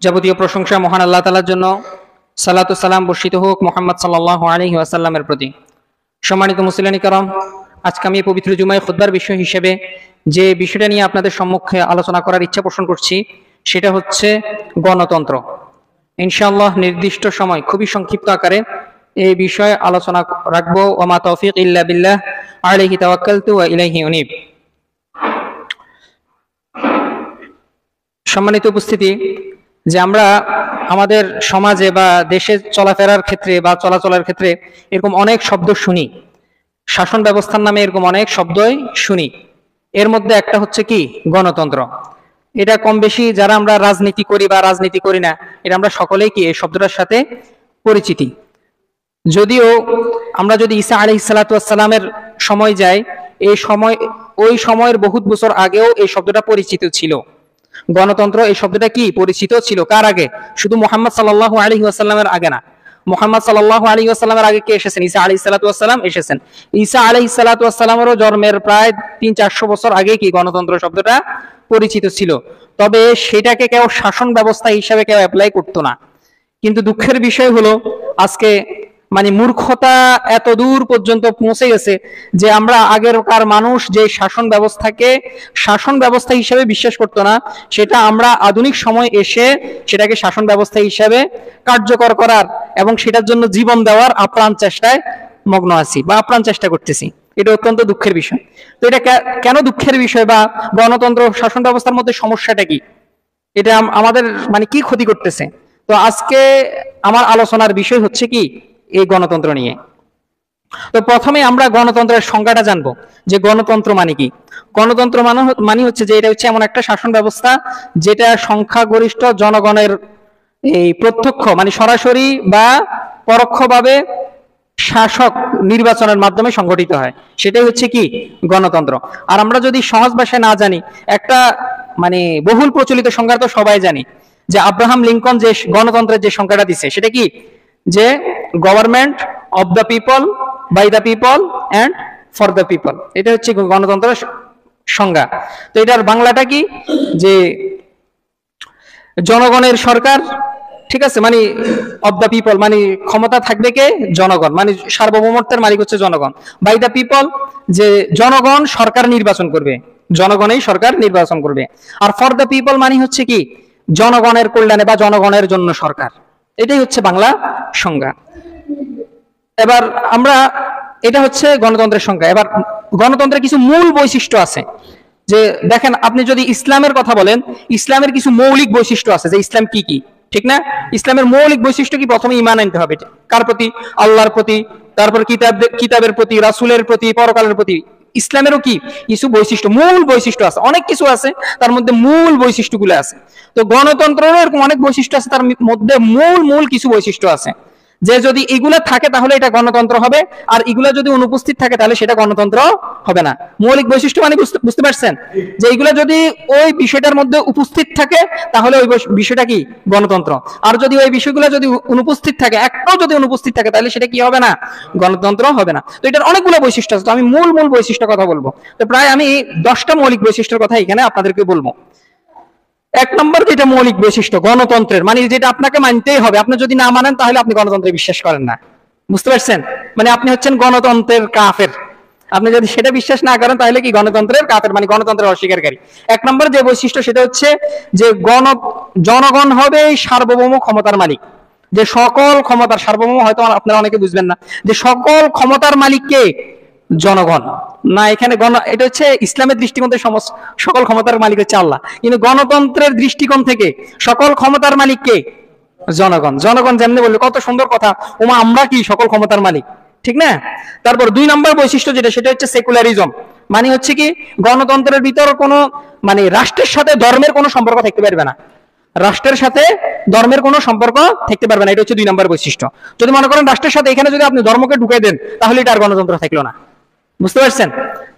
যাবতীয় প্রশংসা মহান আল্লাহ তাআলার জন্য। সালাতু সালাম বর্ষিত হোক মুহাম্মদ সাল্লাল্লাহু আলাইহি ওয়াসাল্লামের প্রতি। সম্মানিত মুসলিয়ানি کرام, আজকে আমি পবিত্র জুমায় খুতবার বিষয় হিসেবে যে বিষয়টা নিয়ে আপনাদের সম্মুখে আলোচনা করার ইচ্ছা পোষণ করছি সেটা হচ্ছে গণতন্ত্র। ইনশাআল্লাহ নির্দিষ্ট সময় খুবই সংক্ষিপ্ত আকারে এই বিষয়ে আলোচনা রাখবো। ওয়া মা তৌফিক ইল্লা বিল্লাহ, আলাইহি তাওয়াক্কালতু ওয়া ইলাইহি উনীব। সম্মানিত উপস্থিতি, যে আমরা আমাদের সমাজে বা দেশে চলাফেরার ক্ষেত্রে বা চলাচলের ক্ষেত্রে এরকম অনেক শব্দ শুনি, শাসন ব্যবস্থার নামে এরকম অনেক শব্দই শুনি। এর মধ্যে একটা হচ্ছে কি গণতন্ত্র। এটা কম বেশি যারা আমরা রাজনীতি করি বা রাজনীতি করি না, এটা আমরা সকলেই কি এই শব্দটার সাথে পরিচিতি। যদিও আমরা যদি ঈসা আলাইহিস সালাতু ওয়াস সালামের সময় যাই, ওই সময়ের বহুত বছর আগেও এই শব্দটা পরিচিত ছিল। গণতন্ত্র এই শব্দটা কি পরিচিত ছিল কার আগে? শুধু মুহাম্মদ সাল্লাল্লাহু আলাইহি ওয়াসাল্লামের আগে না। মুহাম্মদ সাল্লাল্লাহু আলাইহি ওয়াসাল্লামের আগে কে এসেছেন? ঈসা আলাইহিস সালাতু ওয়াস সালাম এসেছেন। ঈসা আলাইহিস সালাতু ওয়াস সালামেরও জন্মের প্রায় 300-400 বছর আগে কি গণতন্ত্র শব্দটা পরিচিত ছিল। তবে সেটাকে কেউ শাসন ব্যবস্থা হিসাবে কেউ অ্যাপ্লাই করতো না। কিন্তু দুঃখের বিষয় হলো আজকে মূর্খতা এত দূর পর্যন্ত পৌঁছে গেছে যে আমরা আগেরকার মানুষ যে শাসন ব্যবস্থাকে শাসন ব্যবস্থা হিসেবে বিশ্বাস করতো না, সেটা আমরা আধুনিক সময় এসে সেটাকে শাসন ব্যবস্থা হিসেবে কার্যকর করার এবং সেটার জন্য জীবন দেওয়ার আপ্রাণ চেষ্টায় মগ্ন আছি বা আপ্রাণ চেষ্টা করতেছি। এটা অত্যন্ত দুঃখের বিষয়। তো এটা কেন দুঃখের বিষয় বা গণতন্ত্র শাসন ব্যবস্থার মধ্যে সমস্যাটা কি? এটা আমাদের কি ক্ষতি করতেছে? তো আজকে আমার আলোচনার বিষয় হচ্ছে কি এই গণতন্ত্র নিয়ে। তো প্রথমে আমরা গণতন্ত্রের সংজ্ঞাটা জানবো যে গণতন্ত্র মানে কি। গণতন্ত্র মানে হচ্ছে যে এটা হচ্ছে এমন একটা শাসন ব্যবস্থা যেটা সংখ্যাগরিষ্ঠ জনগণের এই প্রত্যক্ষ সরাসরি বা পরোক্ষভাবে শাসক নির্বাচনের মাধ্যমে সংগঠিত হয়, সেটাই হচ্ছে কি গণতন্ত্র। আর আমরা যদি সহজ ভাষায় না জানি, একটা বহুল প্রচলিত সংজ্ঞা তো সবাই জানি, যে আব্রাহাম লিঙ্কন যে গণতন্ত্রের যে সংজ্ঞাটা দিচ্ছে সেটা কি, যে government of the people, by the people and for the people. এটা হচ্ছে গণতন্ত্রের সংজ্ঞা। তো এটার বাংলাটা কি, যে জনগণের সরকার, ঠিক আছে, অফ দ্য পিপল ক্ষমতা থাকবে কে? জনগণ, সার্বভৌমত্বের মালিক হচ্ছে জনগণ। বাই দ্য পিপল, যে জনগণ সরকার নির্বাচন করবে, জনগণই সরকার নির্বাচন করবে। আর ফর দ্য পিপল হচ্ছে কি জনগণের কল্যাণে বা জনগণের জন্য সরকার। এটাই হচ্ছে বাংলা সংজ্ঞা। এবার আমরা এটা হচ্ছে গণতন্ত্রের সংজ্ঞা। এবার গণতন্ত্রের কিছু মূল বৈশিষ্ট্য আছে। যে দেখেন, আপনি যদি ইসলামের কথা বলেন, ইসলামের কিছু মৌলিক বৈশিষ্ট্য আছে, যে ইসলাম কি কি, ঠিক না? ইসলামের মৌলিক বৈশিষ্ট্য কি? প্রথমে ঈমান আনতে হবে। কার প্রতি? আল্লাহর প্রতি। তারপর কিতাবের প্রতি, রাসূলের প্রতি, পরকালের প্রতি। ইসলামেরও কি কিছু বৈশিষ্ট্য, মূল বৈশিষ্ট্য আছে। অনেক কিছু আছে, তার মধ্যে মূল বৈশিষ্ট্যগুলো আছে। তো গণতন্ত্রেরও এরকম অনেক বৈশিষ্ট্য আছে, তার মধ্যে মূল কিছু বৈশিষ্ট্য আছে, যে যদি এগুলা থাকে তাহলে এটা গণতন্ত্র হবে, আর এগুলা যদি অনুপস্থিত থাকে তাহলে সেটা গণতন্ত্র হবে না। মৌলিক বৈশিষ্ট্য বুঝতে পারছেন? যে এগুলা যদি ওই বিষয়টার মধ্যে উপস্থিত থাকে তাহলে ওই বিষয়টা কি গণতন্ত্র। আর যদি ওই বিষয়গুলো যদি অনুপস্থিত থাকে, একটাও যদি অনুপস্থিত থাকে, তাহলে সেটা কি হবে না? গণতন্ত্র হবে না। তো এটার অনেকগুলো বৈশিষ্ট্য আছে। তো আমি মূল বৈশিষ্ট্যের কথা বলবো। তো প্রায় আমি 10টা মৌলিক বৈশিষ্ট্যের কথা এখানে আপনাদেরকে বলবো। 1 নম্বর যেটা মৌলিক বৈশিষ্ট্য গণতন্ত্রের, যেটা আপনাকে মানতেই হবে, আপনি যদি না মানেন তাহলে আপনি গণতন্ত্রে বিশ্বাস করেন না। বুঝতে পারছেন? আপনি হচ্ছেন গণতন্ত্রের কাফের। আপনি যদি সেটা বিশ্বাস না করেন তাহলে কি গণতন্ত্রের কাফের, গণতন্ত্রের অস্বীকারী। 1 নম্বর যে বৈশিষ্ট্য সেটা হচ্ছে যে জনগণ হবে সার্বভৌম ক্ষমতার মালিক। যে সকল ক্ষমতার সার্বভৌম, হয়তো আপনারা অনেকে বুঝবেন না, যে সকল ক্ষমতার মালিক কে? জনগণ না। এখানে এটা হচ্ছে ইসলামের দৃষ্টিকোণ থেকে সকল ক্ষমতার মালিক হচ্ছে আল্লাহ, কিন্তু গণতন্ত্রের দৃষ্টিকোণ থেকে সকল ক্ষমতার মালিক কে? জনগণ। জনগণ যেমনি বললো, কত সুন্দর কথা, ওমা আমরা কি সকল ক্ষমতার মালিক, ঠিক না? তারপর 2 নম্বর বৈশিষ্ট্য যেটা, সেটা হচ্ছে সেকুলারিজম। হচ্ছে কি গণতন্ত্রের ভিতর কোনো রাষ্ট্রের সাথে ধর্মের কোনো সম্পর্ক থাকতে পারবে না। রাষ্ট্রের সাথে ধর্মের কোনো সম্পর্ক থাকতে পারবে না। এটা হচ্ছে 2 নম্বর বৈশিষ্ট্য। যদি মনে করেন রাষ্ট্রের সাথে এখানে যদি আপনি ধর্মকে ঢুকাই দেন, তাহলে এটা আর গণতন্ত্র থাকলো না। বুঝতে পারছেন?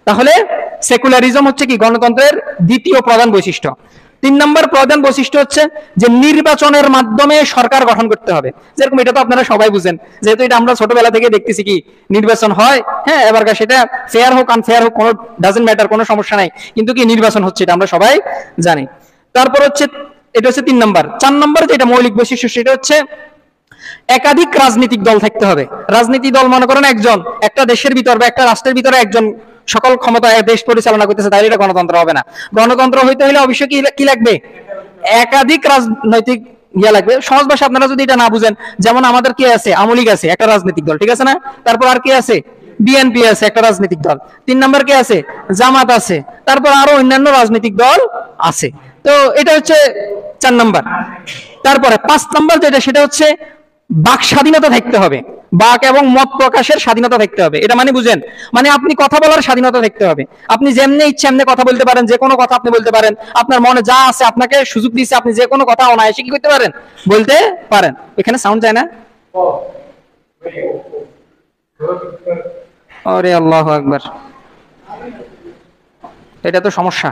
তাহলে সেকুলারিজম হচ্ছে কি গণতন্ত্রের দ্বিতীয় প্রধান বৈশিষ্ট্য। 3 নম্বর প্রধান বৈশিষ্ট্য হচ্ছে যে নির্বাচনের মাধ্যমে সরকার গঠন করতে হবে। যেরকম এটা তো আপনারা সবাই বুঝেন, যেহেতু এটা আমরা ছোটবেলা থেকে দেখতেছি কি নির্বাচন হয়। হ্যাঁ, এবারকার সেটা ফেয়ার হোক আনফেয়ার হোক, কোনো ডাজন্ট ম্যাটার, কোনো সমস্যা নাই, কিন্তু কি নির্বাচন হচ্ছে, এটা আমরা সবাই জানি। তারপর হচ্ছে এটা হচ্ছে 3 নাম্বার। 4 নাম্বার যেটা মৌলিক বৈশিষ্ট্য সেটা হচ্ছে একাধিক রাজনৈতিক দল থাকতে হবে। রাজনৈতিক দল মনে করেন একজন, একটা দেশের ভিতর বা একটা রাষ্ট্রের ভিতরে একজন সকল ক্ষমতা দেশ পরিচালনা করতেছে, তাহলে এটা গণতন্ত্র হবে না। গণতন্ত্র হইতে হলে অবশ্যই কি লাগবে? একাধিক রাজনৈতিক লাগবে। সহজ ভাষা আপনারা যদি এটা না বুঝেন, যেমন আমাদের কি আছে, আওয়ামী লীগ আছে একটা রাজনৈতিক দল, ঠিক আছে না? তারপর আর কি আছে? বিএনপি আছে একটা রাজনৈতিক দল। 3 নাম্বার কি আছে? জামাত আছে। তারপর আরো অন্যান্য রাজনৈতিক দল আছে। তো এটা হচ্ছে 4 নাম্বার। তারপরে 5 নাম্বার যেটা সেটা হচ্ছে বাক স্বাধীনতা থাকতে হবে। বাক এবং মত প্রকাশের স্বাধীনতা থাকতে হবে। এটা মানে বুঝেন, মানে আপনি কথা বলার স্বাধীনতা থাকতে হবে। আপনি যেমনি ইচ্ছে এমনি কথা বলতে পারেন, যে কোনো কথা আপনি বলতে পারেন। আপনার মনে যা আছে, আপনাকে সুযোগ দিয়েছে, আপনি যে কোনো কথা অনায়াসে কি করতে পারেন, বলতে পারেন। এখানে সাউন্ড যায় না? আরে আল্লাহু আকবার, এটা তো সমস্যা।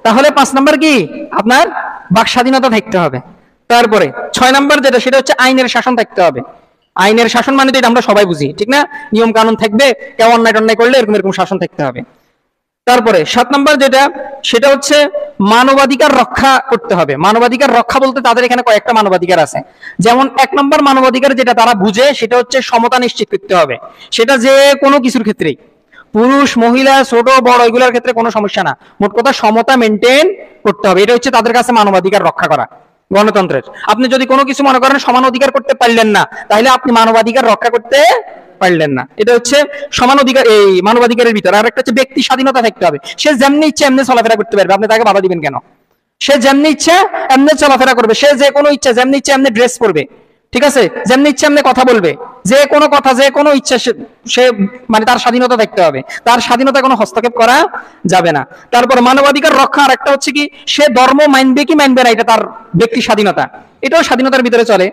তাহলে 5 নাম্বার কি? আপনার বাক স্বাধীনতা থাকতে হবে। তারপরে 6 নাম্বার যেটা সেটা হচ্ছে আইনের শাসন থাকতে হবে। আইনের শাসন মানে তো এটা আমরা সবাই বুঝি, ঠিক না? নিয়ম কানুন থাকবে, কেউ অন্যায় টন্যায় করলে এরকম এরকম শাসন থাকতে হবে। তারপরে 7 নাম্বার যেটা সেটা হচ্ছে মানবাধিকার রক্ষা করতে হবে। মানবাধিকার রক্ষা বলতে তাদের এখানে কয়েকটা মানবাধিকার আছে। যেমন 1 নম্বর মানবাধিকার যেটা তারা বুঝে সেটা হচ্ছে সমতা নিশ্চিত করতে হবে। সেটা যে কোনো কিছুর ক্ষেত্রেই, পুরুষ মহিলা ছোট বড় এগুলোর ক্ষেত্রে কোনো সমস্যা না, মোট কথা সমতা মেনটেন করতে হবে। এটা হচ্ছে তাদের কাছে মানবাধিকার রক্ষা করা গণতন্ত্রের। আপনি যদি কোনো কিছু মনে করেন সমান অধিকার করতে পারলেন না, তাহলে আপনি মানবাধিকার রক্ষা করতে পারলেন না। এটা হচ্ছে সমান অধিকার, এই মানবাধিকারের ভিতরে। আর একটা হচ্ছে ব্যক্তি স্বাধীনতা থাকতে হবে। সে যেমনি ইচ্ছে এমনি চলাফেরা করতে পারবে, আপনি তাকে বাধা দিবেন কেন? সে যেমনি ইচ্ছে এমনি চলাফেরা করবে, সে যে কোনো ইচ্ছা যেমনি ইচ্ছে এমনি ড্রেস পরবে, ঠিক আছে? যেমনি ইচ্ছে এমনি কথা বলবে, যে কোনো কথা যে কোনো ইচ্ছা সে মানে তার স্বাধীনতা থাকতে হবে। তার স্বাধীনতা কোনো হস্তক্ষেপ করা যাবে না। তারপর মানবাধিকার রক্ষা আর একটা হচ্ছে কি, সে ধর্ম মানবে কি মানবে না, এটা তার ব্যক্তি স্বাধীনতা, এটাও স্বাধীনতার ভিতরে চলে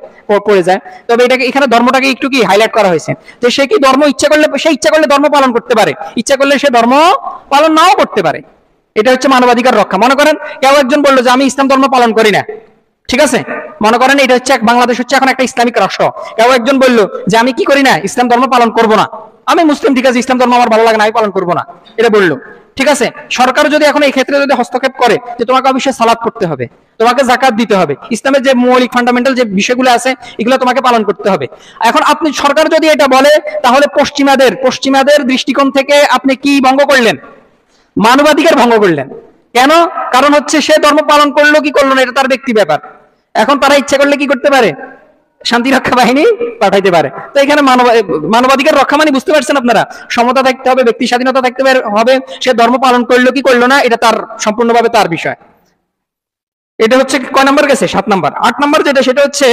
পড়ে যায়। তবে এটাকে এখানে ধর্মটাকে একটু কি হাইলাইট করা হয়েছে, যে সে কি ধর্ম ইচ্ছা করলে, সে ইচ্ছা করলে ধর্ম পালন করতে পারে, ইচ্ছা করলে সে ধর্ম পালন নাও করতে পারে। এটা হচ্ছে মানবাধিকার রক্ষা। মনে করেন কেউ একজন বললো যে আমি ইসলাম ধর্ম পালন করি না, ঠিক আছে? মনে করেন এটা হচ্ছে বাংলাদেশ হচ্ছে এখন একটা ইসলামিক রাষ্ট্র। কেউ একজন বললো যে আমি কি করি না, ইসলাম ধর্ম পালন করব না, আমি মুসলিম, ঠিক আছে, ইসলাম ধর্ম আমার ভালো লাগে না, আমি পালন করব না, এটা বললো, ঠিক আছে? সরকার যদি এখন এই ক্ষেত্রে যদি হস্তক্ষেপ করে যে তোমাকে অবশ্যই সালাত পড়তে হবে, তোমাকে যাকাত দিতে হবে, ইসলামের যে মৌলিক ফান্ডামেন্টাল যে বিষয়গুলো আছে এগুলো তোমাকে পালন করতে হবে। এখন আপনি সরকার যদি এটা বলে, তাহলে পশ্চিমাদের দৃষ্টিকোণ থেকে আপনি কি ভঙ্গ করলেন? মানবাধিকার ভঙ্গ করলেন। কেন? কারণ হচ্ছে সে ধর্ম পালন করলো কি করলো না এটা তার ব্যক্তি ব্যাপার। এখন তারা ইচ্ছা করলে কি করতে পারে? শান্তি রক্ষা বাহিনী পাঠাইতে পারে। তো এখানে মানবাধিকার রক্ষা মানে বুঝতে পারছেন আপনারা, সমতা থাকতে হবে, ব্যক্তি স্বাধীনতা থাকতে হবে, সে ধর্ম পালন করলো কি করলো না এটা তার সম্পূর্ণভাবে তার বিষয়। এটা হচ্ছে কয় নাম্বার গেছে? 7 নাম্বার। 8 নাম্বার যেটা সেটা হচ্ছে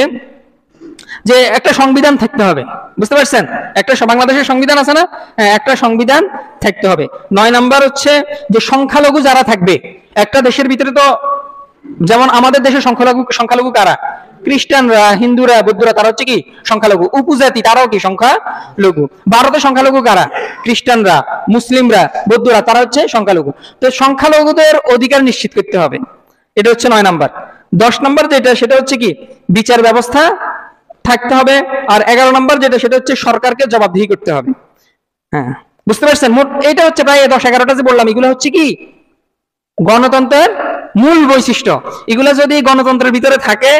যে একটা সংবিধান থাকতে হবে। বুঝতে পারছেন? একটা বাংলাদেশের সংবিধান আছে না, হ্যাঁ, একটা সংবিধান থাকতে হবে। 9 নাম্বার হচ্ছে যে সংখ্যালঘু যারা থাকবে একটা দেশের ভিতরে, তো যেমন আমাদের দেশে সংখ্যালঘু কারা? খ্রিস্টানরা, হিন্দুরা, বৌদ্ধরা, তারা হচ্ছে কি সংখ্যালঘু। উপজাতি তারাও কি সংখ্যালঘু। ভারতে সংখ্যালঘু কারা? খ্রিস্টানরা, মুসলিমরা, বৌদ্ধরা, তারা হচ্ছে সংখ্যালঘু। তো সংখ্যালঘুদের অধিকার নিশ্চিত করতে হবে, এটা হচ্ছে 9 নাম্বার। 10 নাম্বার যেটা সেটা হচ্ছে কি বিচার ব্যবস্থা থাকতে হবে। আর 11 নাম্বার যেটা সেটা হচ্ছে সরকারকে জবাবদিহি করতে হবে। হ্যাঁ, বুঝতে পারছেন? মোট এটা হচ্ছে প্রায় 10-11টা যে বললাম, এগুলো হচ্ছে কি গণতন্ত্রের মূল বৈশিষ্ট্য। এগুলো যদি গণতন্ত্রের ভিতরে থাকে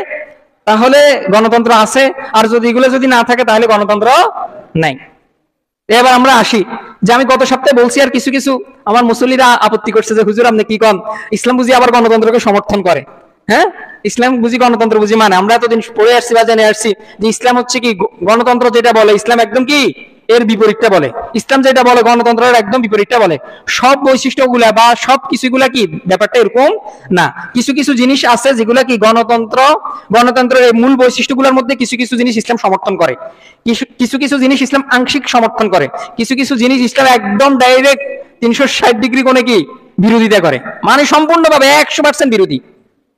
তাহলে গণতন্ত্র আছে, আর যদি এগুলো যদি না থাকে তাহলে গণতন্ত্র নাই। এবার আমরা আসি যে আমি গত সপ্তাহে বলছি, আর কিছু কিছু আমার মুসল্লিরা আপত্তি করছে যে হুজুর আপনি কি কন, ইসলাম বুঝি আবার গণতন্ত্রকে সমর্থন করে? হ্যাঁ, ইসলাম বুঝি গণতন্ত্র বুঝি মানে? আমরা এতদিন পড়ে আসছি বা জেনে আসছি যে ইসলাম হচ্ছে কি গণতন্ত্র যেটা বলে ইসলাম একদম কি এর বিপরীতটা বলে। ইসলাম যেটা বলে গণতন্ত্রের একদম বিপরীতটা বলে। সব বৈশিষ্ট্যগুলা বা সব কিছুগুলা কি ব্যাপারটা এরকম না। কিছু কিছু জিনিস আছে যেগুলা কি গণতন্ত্রের মূল বৈশিষ্ট্যগুলোর মধ্যে কিছু কিছু জিনিস ইসলাম সমর্থন করে, কিছু কিছু জিনিস ইসলাম আংশিক সমর্থন করে, কিছু কিছু জিনিস ইসলাম একদম ডাইরেক্ট 360 ডিগ্রি কোণে কি বিরোধিতা করে, মানে সম্পূর্ণভাবে 100% বিরোধী,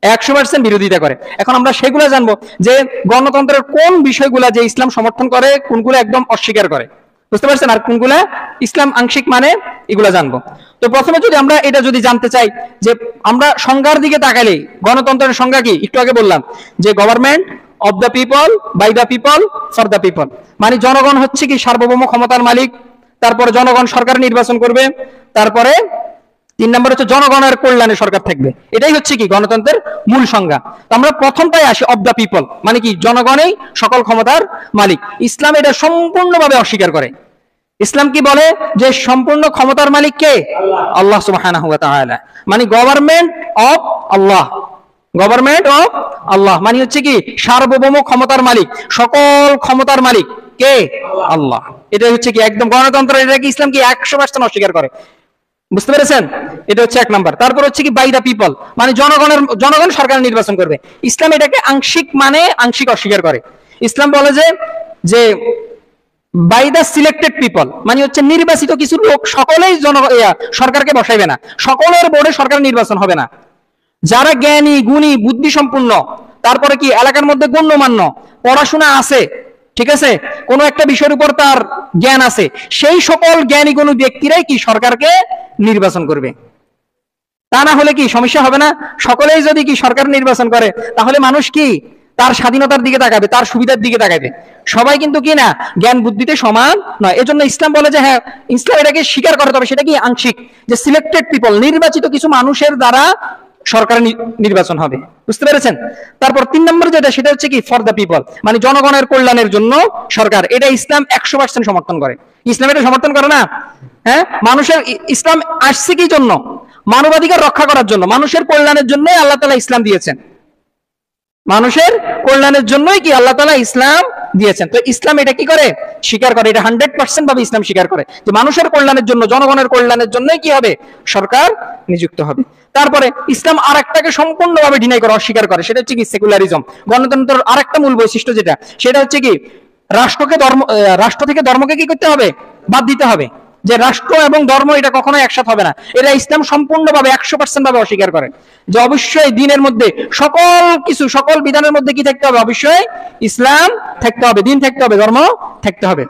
100% বিরোধিতা করে। এখন আমরা সেগুলো জানবো যে গণতন্ত্রের কোন বিষয়গুলা যে ইসলাম সমর্থন করে, কোনগুলো একদম অস্বীকার করে, বুঝতে পারছেন? আর কোনগুলা ইসলাম আংশিক মানে, এগুলা জানবো। তো প্রথমে যদি আমরা এটা যদি জানতে চাই যে আমরা সংজ্ঞার দিকে তাকালে গণতন্ত্রের সংজ্ঞা কি, একটু আগে বললাম যে government of the people, by the people, for the people. মানে জনগণ হচ্ছে কি সার্বভৌম ক্ষমতার মালিক, তারপরে জনগণ সরকার নির্বাচন করবে, তারপরে 3 নম্বর হচ্ছে জনগণের কল্যাণে সরকার থাকবে। এটাই হচ্ছে কি গণতন্ত্রের মূল সংজ্ঞা। তো আমরা প্রথমটাই আসি, অফ দ্য পিপল, মানে কি জনগণই সকল ক্ষমতার মালিক। ইসলাম এটা সম্পূর্ণভাবে অস্বীকার করে। ইসলাম কি বলে যে সম্পূর্ণ ক্ষমতার মালিক কে? আল্লাহ সুবহানাহু ওয়া তাআলা। মানে government of Allah, government of Allah মানে হচ্ছে কি সার্বভৌম ক্ষমতার মালিক, সকল ক্ষমতার মালিক কে? আল্লাহ। এটা হচ্ছে কি একদম গণতন্ত্র। এটা কি ইসলাম কি 100% অস্বীকার করে? বুঝতে পেরেছেন? এটা হচ্ছে 1 নাম্বার। তারপর হচ্ছে কি বাই দা পিপল, মানে জনগণ সরকার নির্বাচন করবে। ইসলাম এটাকে আংশিক মানে আংশিক অস্বীকার করে। ইসলাম বলে যে বাই দা সিলেক্টেড পিপল, মানে হচ্ছে নির্বাচিত কিছু লোক সকলেই সরকারকে বসাইবে না, সকলের বোর্ডে সরকার নির্বাচন হবে না। যারা জ্ঞানী গুণী বুদ্ধি সম্পন্ন, তারপরে কি এলাকার মধ্যে গণ্যমান্য, পড়াশোনা আছে, ঠিক আছে, কোন একটা বিষয়ের উপর তার জ্ঞান আছে, সেই সকল জ্ঞানী গুণী ব্যক্তিরাই কি সরকারকে নির্বাচন করবে। তা না হলে কি সমস্যা হবে না? সকলেই যদি কি সরকার নির্বাচন করে, তাহলে মানুষ কি তার স্বাধীনতার দিকে তাকাবে, তার সুবিধার দিকে তাকাবে। সবাই কিন্তু কি না জ্ঞান বুদ্ধিতে সমান নয়। এজন্য ইসলাম বলে যে হ্যাঁ, ইসলাম এটাকে স্বীকার করে, তবে সেটা কি আংশিক, যে সিলেক্টেড পিপল, নির্বাচিত কিছু মানুষের দ্বারা সরকার নির্বাচন হবে। বুঝতে পেরেছেন? তারপর 3 নম্বর যেটা, সেটা হচ্ছে কি ফর দ্য পিপল, মানে জনগণের কল্যাণের জন্য সরকার। এটা ইসলাম 100% সমর্থন করে। ইসলাম এটা সমর্থন করে না? হ্যাঁ, মানুষের ইসলাম আসছে কি জন্য? মানবাধিকার রক্ষা করার জন্য, মানুষের কল্যাণের জন্যই আল্লাহ তাআলা ইসলাম দিয়েছেন। মানুষের কল্যাণের জন্যই কি আল্লাহ তাআলা ইসলাম দিয়েছেন। তো ইসলাম এটা কি করে? স্বীকার করে। এটা 100% ভাবে ইসলাম স্বীকার করে যে মানুষের কল্যাণের জন্য, জনগণের কল্যাণের জন্যই কি হবে? সরকার নিযুক্ত হবে। তারপরে ইসলাম আরেকটাকে সম্পূর্ণভাবে ডিনাই করে, অস্বীকার করে, সেটা হচ্ছে কি সেকুলারিজম। গণতন্ত্রের আরেকটা মূল বৈশিষ্ট্য যেটা, সেটা হচ্ছে কি রাষ্ট্র থেকে ধর্মকে কি করতে হবে? বাদ দিতে হবে। যে রাষ্ট্র এবং ধর্ম এটা কখনোই একসাথে হবে না। এটা ইসলাম সম্পূর্ণভাবে 100% ভাবে অস্বীকার করে যে অবশ্যই দিনের মধ্যে সকল বিধানের মধ্যে কি থাকতে হবে? অবশ্যই ইসলাম থাকতে হবে, দিন থাকতে হবে, ধর্ম থাকতে হবে।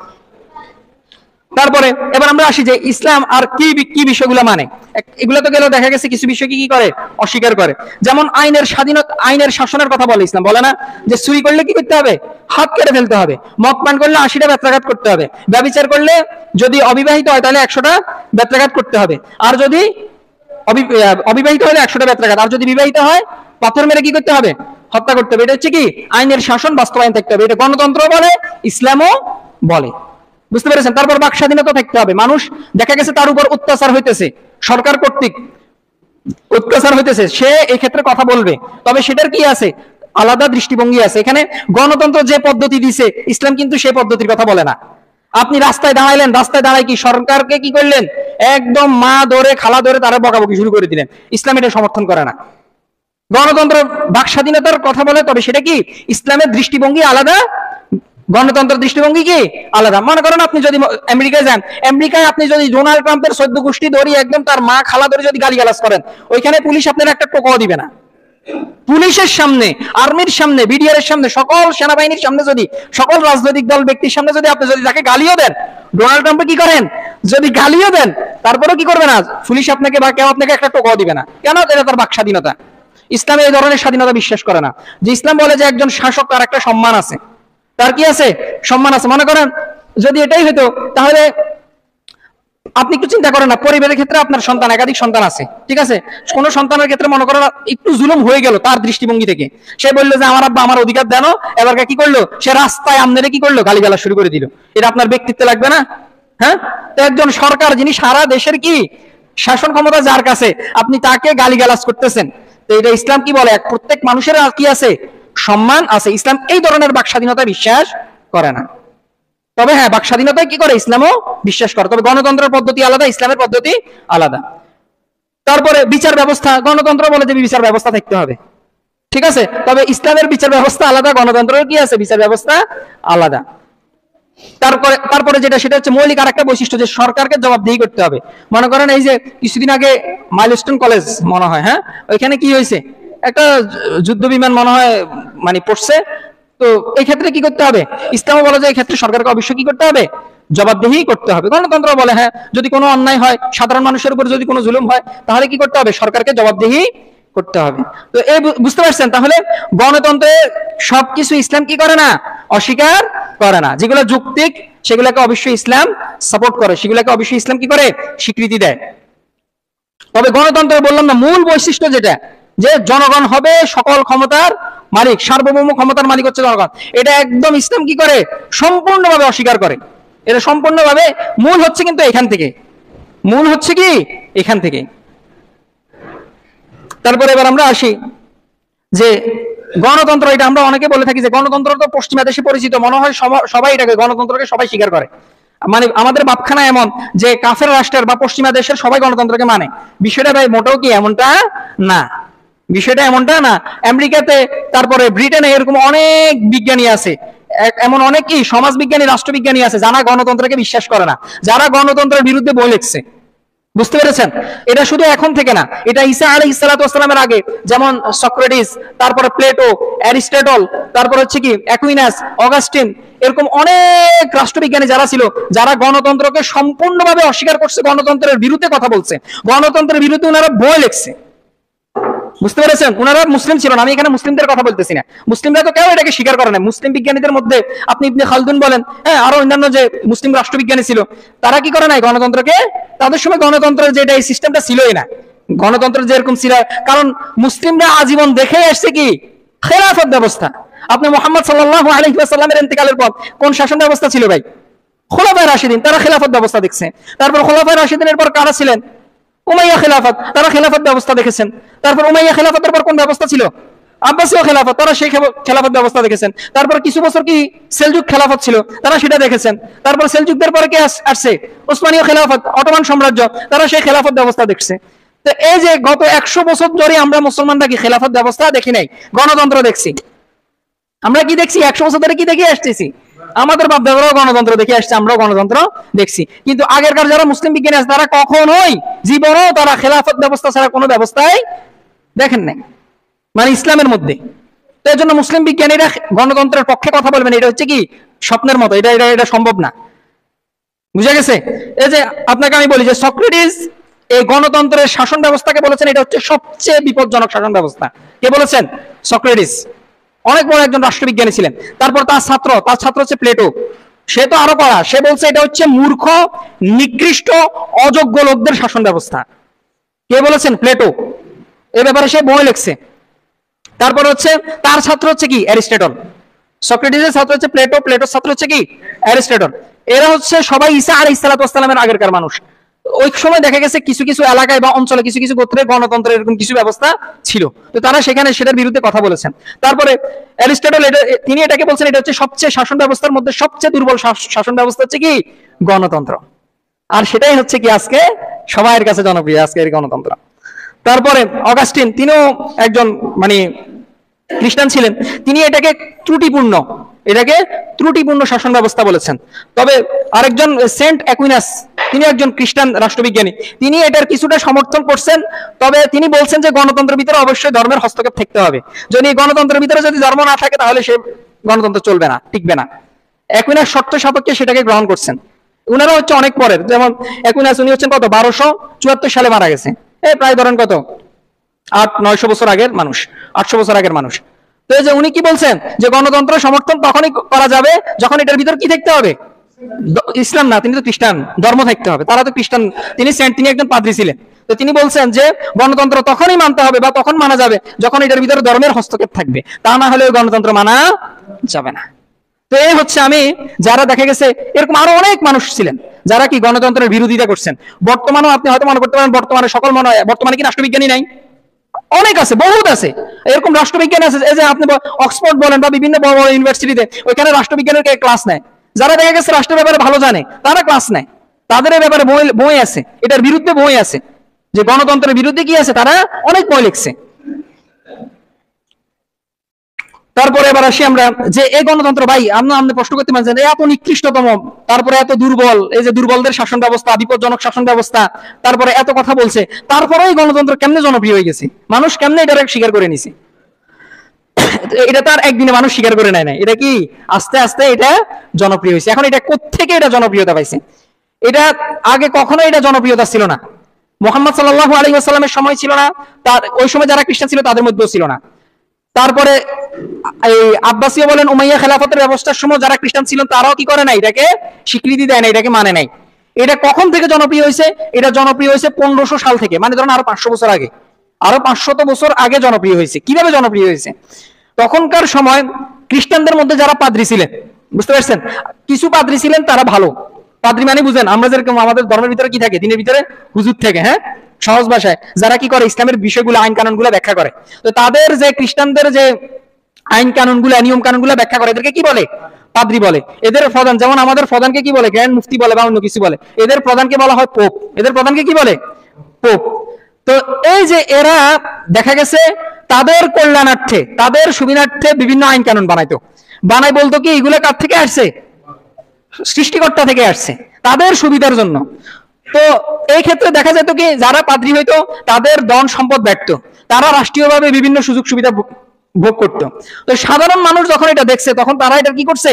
তারপরে এবার আমরা আসি যে ইসলাম আর কি বিষয়গুলো মানে। এগুলো তো গেল, দেখা গেছে কিছু বিষয় কি করে? অস্বীকার করে। যেমন আইনের স্বাধীনতা, আইনের শাসনের কথা বলে ইসলাম। বলে না যে চুরি করলে কি করতে হবে? হাত কেটে ফেলতে হবে। মদ পান করলে 80টা বেত্রাঘাত করতে হবে। ব্যভিচার করলে যদি অবিবাহিত হয় তাহলে 100টা বেত্রাঘাত করতে হবে। আর যদি অবিবাহিত হলে 100টা বেত্রাঘাত, আর যদি বিবাহিত হয় পাথর মেরে কি করতে হবে? হত্যা করতে হবে। এটা হচ্ছে কি আইনের শাসন বাস্তবায়ন থাকতে হবে। এটা গণতন্ত্র বলে, ইসলামও বলে। বুঝতে পেরেছেন? তারপর বাক স্বাধীনতা থাকতে হবে। মানুষ দেখা গেছে তার উপর অত্যাচার হইতেছে, সরকার কর্তৃক অত্যাচার হইতেছে, সে এই ক্ষেত্রে কথা বলবে, তবে সেটার কি আছে? আলাদা দৃষ্টিভঙ্গি আছে। এখানে গণতন্ত্র যে পদ্ধতি দিছে, ইসলাম কিন্তু সেই পদ্ধতির কথা বলে না। আপনি রাস্তায় দাঁড়াইলেন, রাস্তায় দাঁড়ায় কি সরকারকে কি করলেন? একদম মা ধরে খালা ধরে তারা বকাবকি শুরু করে দিলেন। ইসলাম এটা সমর্থন করে না। গণতন্ত্র বাক স্বাধীনতার কথা বলে, তবে সেটা কি ইসলামের দৃষ্টিভঙ্গি আলাদা, গণতন্ত্রের দৃষ্টিভঙ্গি কি আলাদা। মনে করেন আপনি যদি আমেরিকায় যান, আমেরিকায় আপনি যদি ডোনাল্ড ট্রাম্পের 14 গোষ্ঠী ধরি একদম তার মা খালা ধরে যদি গালিগালাজ করেন, ওইখানে পুলিশ আপনার একটা টোকাও দিবে না। পুলিশের সামনে, আর্মির সামনে, বিডিআর এর সামনে, সকল সেনাবাহিনীর সামনে, যদি সকল রাজনৈতিক দল ব্যক্তির সামনে যদি আপনি যদি তাকে গালিও দেন, ডোনাল্ড ট্রাম্পে কি করেন? যদি গালিও দেন, তারপরেও কি করবে না পুলিশ আপনাকে বা কেউ আপনাকে একটা টোকাও দিবে না। কেন? এটা তার বাক স্বাধীনতা। ইসলামে এই ধরনের স্বাধীনতা বিশ্বাস করে না। যে ইসলাম বলে যে একজন শাসক তার একটা সম্মান আছে, তার কি আছে? সম্মান আছে। মনে করেন যদি এটাই হতো, তাহলে আপনি একটু চিন্তা করেন না, পরিবারের ক্ষেত্রে আপনার সন্তান, একাধিক সন্তান আছে, ঠিক আছে, কোন সন্তানের ক্ষেত্রে মনে করেন একটু জুলুম হয়ে গেল তার দৃষ্টিভঙ্গি থেকে, সে বললো যে আমার আব্বা আমার অধিকার দেন, এবার কি করলো? সে রাস্তায় আমনেরে কি করলো? গালিগালাজ শুরু করে দিল। এটা আপনার ব্যক্তিত্বে লাগবে না? হ্যাঁ, তো একজন সরকার যিনি সারা দেশের কি শাসন ক্ষমতা যার কাছে, আপনি তাকে গালিগালাজ করতেছেন। তো এটা ইসলাম কি বলে? প্রত্যেক মানুষের কি আছে? সম্মান আছে। ইসলাম এই ধরনের বাক স্বাধীনতা বিশ্বাস করে না। তবে হ্যাঁ, বাক স্বাধীনতায় কি করে? ইসলামও বিশ্বাস করে। তবে গণতন্ত্রের পদ্ধতি আলাদা, ইসলামের পদ্ধতি আলাদা। তারপরে বিচার ব্যবস্থা, গণতন্ত্র বলে যে বিচার ব্যবস্থা থাকতে হবে, ঠিক আছে, তবে ইসলামের বিচার ব্যবস্থা আলাদা, গণতন্ত্রের কি আছে? বিচার ব্যবস্থা আলাদা। তারপরে যেটা, সেটা হচ্ছে মৌলিক আরেকটা বৈশিষ্ট্য, যে সরকারকে জবাবদিহি করতে হবে। মনে করেন এই যে কিছুদিন আগে মাইলস্টোন কলেজ মনে হয়, হ্যাঁ, ওইখানে কি হয়েছে? একটা যুদ্ধ বিমান মনে হয় মানে পড়ছে। তো এই ক্ষেত্রে কি করতে হবে? ইসলাম বলে যে এই ক্ষেত্রে সরকারকে অবশ্যই কি করতে হবে? জবাবদিহি করতে হবে। গণতন্ত্র বলে হ্যাঁ, যদি কোনো অন্যায় হয়, সাধারণ মানুষের উপর যদি কোনো জুলুম হয়, তাহলে কি করতে হবে? সরকারকে জবাবদিহি করতে হবে। তো এই বুঝতে পারছেন? তাহলে গণতন্ত্রে সবকিছু ইসলাম কি করে না? অস্বীকার করে না। যেগুলো যৌক্তিক সেগুলোকে অবশ্যই ইসলাম সাপোর্ট করে, সেগুলোকে অবশ্যই ইসলাম কি করে? স্বীকৃতি দেয়। তবে গণতন্ত্রের বললাম না মূল বৈশিষ্ট্য যেটা, যে জনগণ হবে সকল ক্ষমতার মালিক, সার্বভৌম ক্ষমতার মালিক হচ্ছে জনগণ, এটা একদম ইসলাম কি করে, সম্পূর্ণভাবে অস্বীকার করে। এটা সম্পূর্ণভাবে মূল হচ্ছে কিন্তু এখান থেকে, মূল হচ্ছে কি এখান থেকে। তারপরে এবার আমরা আসি যে গণতন্ত্র, এটা আমরা অনেকে বলে থাকি যে গণতন্ত্র তো পশ্চিমা দেশে পরিচিত, মনে হয় সবাই এটাকে গণতন্ত্রকে সবাই স্বীকার করে। মানে আমাদের ভাবখানা এমন যে কাফের রাষ্ট্রের বা পশ্চিমা দেশের সবাই গণতন্ত্রকে মানে, বিষয়টা ভাই মোটেও কি এমনটা না, বিষয়টা এমনটা না। আমেরিকাতে তারপরে ব্রিটেনে এরকম অনেক বিজ্ঞানী আছে, এমন অনেক কি সমাজ বিজ্ঞানী, রাষ্ট্রবিজ্ঞানী আছে যারা গণতন্ত্রকে বিশ্বাস করে না, যারা গণতন্ত্রের বিরুদ্ধে বই লিখছে। বুঝতে পেরেছেন? এটা শুধু এখন থেকে না, এটা ঈসা আলাইহিস সালাতু ওয়াস সালামের আগে, যেমন সক্রেটিস, তারপরে প্লেটো, অ্যারিস্টটল, তারপর হচ্ছে কি অ্যাকুইনাস, অগাস্টিন, এরকম অনেক রাষ্ট্রবিজ্ঞানী যারা ছিল, যারা গণতন্ত্রকে সম্পূর্ণভাবে অস্বীকার করছে, গণতন্ত্রের বিরুদ্ধে কথা বলছে, গণতন্ত্রের বিরুদ্ধে ওনারা বই লিখছে। বুঝতে পেরেছেন? ওনারা মুসলিম ছিল না, আমি এখানে মুসলিমদের কথা বলতেছি না, মুসলিমরা তো কেউ এটাকে স্বীকার করে না। মুসলিম বিজ্ঞানীদের মধ্যে আপনি ইবনে খালদুন বলেন, হ্যাঁ, আরো অন্যান্য যে মুসলিম রাষ্ট্রবিজ্ঞানী ছিল, তারা কি করে নাই গণতন্ত্রকে, তাদের সময় গণতন্ত্রের যেটা এই সিস্টেমটা ছিলই না, গণতন্ত্রের যেরকম ছিল, কারণ মুসলিমরা আজীবন দেখে আসছে কি খেলাফত ব্যবস্থা। আপনি মুহাম্মদ সাল্লাল্লাহু আলাইহি ওয়াসাল্লামের ইন্তেকালের পর কোন শাসন ব্যবস্থা ছিল ভাই? খোলাফায়ে রাশিদিন, তারা খেলাফত ব্যবস্থা দেখছে। তারপর খোলাফায়ে রাশিদিনের পর কারা ছিলেন? উমাইয়া খেলাফত, তারা খেলাফত ব্যবস্থা দেখেছেন। তারপর উমাইয়া খেলাফতের পর কোন ব্যবস্থা ছিল? আব্বাসীয় খেলাফত, তারা সেই খেলাফত ব্যবস্থা দেখেছেন। তারপর কিছু বছর কি সেলজুক খেলাফত ছিল, তারা সেটা দেখেছেন। তারপর সেলজুকদের পরে কে আসছে? ওসমানীয় খেলাফত, অটোমান সাম্রাজ্য, তারা সেই খেলাফত ব্যবস্থা দেখছে। তো এই যে গত 100 বছর ধরে আমরা মুসলমানরা কি খেলাফত ব্যবস্থা দেখি নাই, গণতন্ত্র দেখছি। আমরা কি দেখছি 100 বছর ধরে কি দেখে আসতেছি? আমাদের বাপ দাদারাও গণতন্ত্র দেখে আসছে, আমরাও গণতন্ত্র দেখছি। কিন্তু আগেরকার যারা মুসলিম বিজ্ঞানী আছে তারা কখনোই জীবনেও তারা খেলাফত ব্যবস্থা ছাড়া কোনো ব্যবস্থাই দেখেন নাই, মানে ইসলামের মধ্যে। তো এই জন্য মুসলিম বিজ্ঞানীরা গণতন্ত্রের পক্ষে কথা বলবেন, এটা হচ্ছে কি স্বপ্নের মতো, এটা এটা এটা সম্ভব না। বুঝা গেছে? এই যে আপনাকে আমি বলি যে সক্রেটিস এই গণতন্ত্রের শাসন ব্যবস্থাকে বলেছেন এটা হচ্ছে সবচেয়ে বিপজ্জনক শাসন ব্যবস্থা। কে বলেছেন? সক্রেটিস। অনেক বড় একজন রাষ্ট্রবিজ্ঞানী ছিলেন। তারপর তার ছাত্র হচ্ছে প্লেটো, সে তো আরো কড়া, সে বলছে এটা হচ্ছে মূর্খ, নিকৃষ্ট, অযোগ্য লোকদের শাসন ব্যবস্থা। কে বলেছেন? প্লেটো। এ ব্যাপারে সে বই লিখছে। তারপর হচ্ছে তার ছাত্র হচ্ছে কি অ্যারিস্টটল। সক্রেটিসের ছাত্র হচ্ছে প্লেটো, প্লেটোর ছাত্র হচ্ছে কি অ্যারিস্টটল। এরা হচ্ছে সবাই ঈসা আলাইহিস সালাতু ওয়াস সালামের আগেরকার মানুষ। ওই সময় দেখা গেছে কিছু কিছু এলাকায় বা অঞ্চলে কিছু কিছু গোত্রে গণতন্ত্রের এরকম কিছু ব্যবস্থা ছিল, তো তারা সেখানে সেটার বিরুদ্ধে কথা বলেছেন। তারপরে অ্যারিস্টটল তিনি এটাকে বলছেন এটা হচ্ছে সবচেয়ে শাসন ব্যবস্থার মধ্যে সবচেয়ে দুর্বল শাসন ব্যবস্থা হচ্ছে কি গণতন্ত্র। আর সেটাই হচ্ছে কি আজকে সবার কাছে জনপ্রিয়, আজকের গণতন্ত্র। তারপরে অগাস্টিন, তিনিও একজন মানে খ্রিস্টান ছিলেন, তিনি এটাকে ত্রুটিপূর্ণ শাসন ব্যবস্থা বলেছেন। তবে আরেকজন সেন্ট অ্যাকুইনাস, তিনি একজন খ্রিস্টান রাষ্ট্রবিজ্ঞানী, তিনি এটার কিছুটা সমর্থন করছেন। তবে তিনি বলছেন যে গণতন্ত্রের ভিতরে অবশ্যই ধর্মের হস্তক্ষেপ থাকতে হবে, যদি গণতন্ত্রের ভিতরে যদি ধর্ম না থাকে তাহলে সে গণতন্ত্র চলবে না, টিকবে না। অ্যাকুইনাস শর্ত সাপেক্ষে সেটাকে গ্রহণ করছেন। উনারা হচ্ছে অনেক পরের, যেমন অ্যাকুইনাস উনি হচ্ছেন কত 1274 সালে মারা গেছে, প্রায় ধরেন কত 800-900 বছর আগের মানুষ, 800 বছর আগের মানুষ। তো এই যে উনি কি বলছেন যে গণতন্ত্র সমর্থন তখনই করা যাবে যখন এটার ভিতর কি থাকতে হবে, ইসলাম না, তিনি তো খ্রিস্টান, ধর্ম থাকতে হবে। তারা তো খ্রিস্টান, তিনি একজন পাদ্রী ছিলেন। তো তিনি বলছেন যে গণতন্ত্র তখনই মানতে হবে বা তখন মানা যাবে যখন এটার ভিতরে ধর্মের হস্তক্ষেপ থাকবে, তা না হলে গণতন্ত্র মানা যাবে না। তো এই হচ্ছে আমি যারা দেখা গেছে এরকম আরো অনেক মানুষ ছিলেন যারা কি গণতন্ত্রের বিরোধিতা করছেন। বর্তমানেও আপনি হয়তো মনে করতে পারেন বর্তমানে কি রাষ্ট্রবিজ্ঞানী নাই? অনেক আছে, বহুত আছে, এরকম রাষ্ট্রবিজ্ঞান আছে। এই যে আপনি অক্সফোর্ড বলেন বা বিভিন্ন বড় বড় ইউনিভার্সিটিতে ওইখানে রাষ্ট্রবিজ্ঞানের ক্লাস নেয়, যারা দেখা গেছে রাষ্ট্রের ব্যাপারে ভালো জানে তারা ক্লাস নেয়, তাদের এই ব্যাপারে বই আছে, এটার বিরুদ্ধে বই আছে, যে গণতন্ত্রের বিরুদ্ধে কি আছে তারা অনেক বই লিখছে। তারপরে এবার আসি আমরা যে এই গণতন্ত্র ভাই আপনি প্রশ্ন করতে পারছেন এত নিকৃষ্টতম, তারপরে এত দুর্বল, এই যে দুর্বলদের শাসন ব্যবস্থা, বিপজ্জনক শাসন ব্যবস্থা, তারপরে এত কথা বলছে, তারপরে এই গণতন্ত্র কেমনে জনপ্রিয় হয়ে গেছে, মানুষ কেমনে এটা স্বীকার করে নিছে? এটা তার একদিনে মানুষ স্বীকার করে নেয় না, এটা কি আস্তে আস্তে এটা জনপ্রিয় হয়েছে। এখন এটা কোত্থেকে এটা জনপ্রিয়তা পাইছে? এটা আগে কখনো এটা জনপ্রিয়তা ছিল না, মুহাম্মদ সাল্লাল্লাহু আলাইহি ওয়াসাল্লামের সময় ছিল না, তার ওই সময় যারা খ্রিস্টান ছিল তাদের মধ্যেও ছিল না। তারপরে এই আব্বাসীয় বলেন উমাইয়া খেলাফতের ব্যবস্থার সময় যারা খ্রিস্টান ছিলেন তারাও কি করে নাই, এটাকে স্বীকৃতি দেয় না, এটাকে মানে নাই। এটা কখন থেকে জনপ্রিয় হয়েছে? এটা জনপ্রিয় হয়েছে 1500 সাল থেকে, মানে ধরুন আরো 500 বছর আগে, আরো 500 বছর আগে জনপ্রিয় হয়েছে। কিভাবে জনপ্রিয় হয়েছে? তখনকার সময় খ্রিস্টানদের মধ্যে যারা পাদ্রী ছিলেন, বুঝতে পারছেন, কিছু পাদ্রী ছিলেন তারা ভালো পাদ্রী, মানে বুঝেন আমরা যেরকম আমাদের ধর্মের ভিতরে কি থাকে, দিনের ভিতরে হুজুর থেকে, হ্যাঁ, সহজ ভাষায় যারা কি করে ইসলামের বিষয়গুলো আইন কানুন গুলো ব্যাখ্যা করে। তো তাদের যে খ্রিস্টানদের যে আইন কানুন গুলা নিয়ম কানুন গুলা ব্যাখ্যা করে, এদেরকে কি বলে? পাদ্রী বলে। এদের প্রধান, যেমন আমাদের প্রধানকে কি বলে? গ্র্যান্ড মুফতি বলে বা অন্য কিছু বলে। এদের প্রধানকে বলা হয় পোপ। এদের প্রধানকে কি বলে? পোপ। তো এই যে এরা দেখা গেছে তাদের কল্যাণার্থে, তাদের সুবিধার্থে বিভিন্ন আইন কানুন বানাইতো। বানাই বলতো কি এগুলো কার থেকে আসছে? সৃষ্টিকর্তা থেকে আসছে, তাদের সুবিধার জন্য। তো এই ক্ষেত্রে দেখা যেত কি যারা পাদ্রী হইতো তাদের ধন সম্পদ ব্যর্থ, তারা রাষ্ট্রীয়ভাবে বিভিন্ন সুযোগ সুবিধা ভোগ করতো। তো সাধারণ মানুষ যখন এটা দেখছে তখন তারা এটা কি করছে?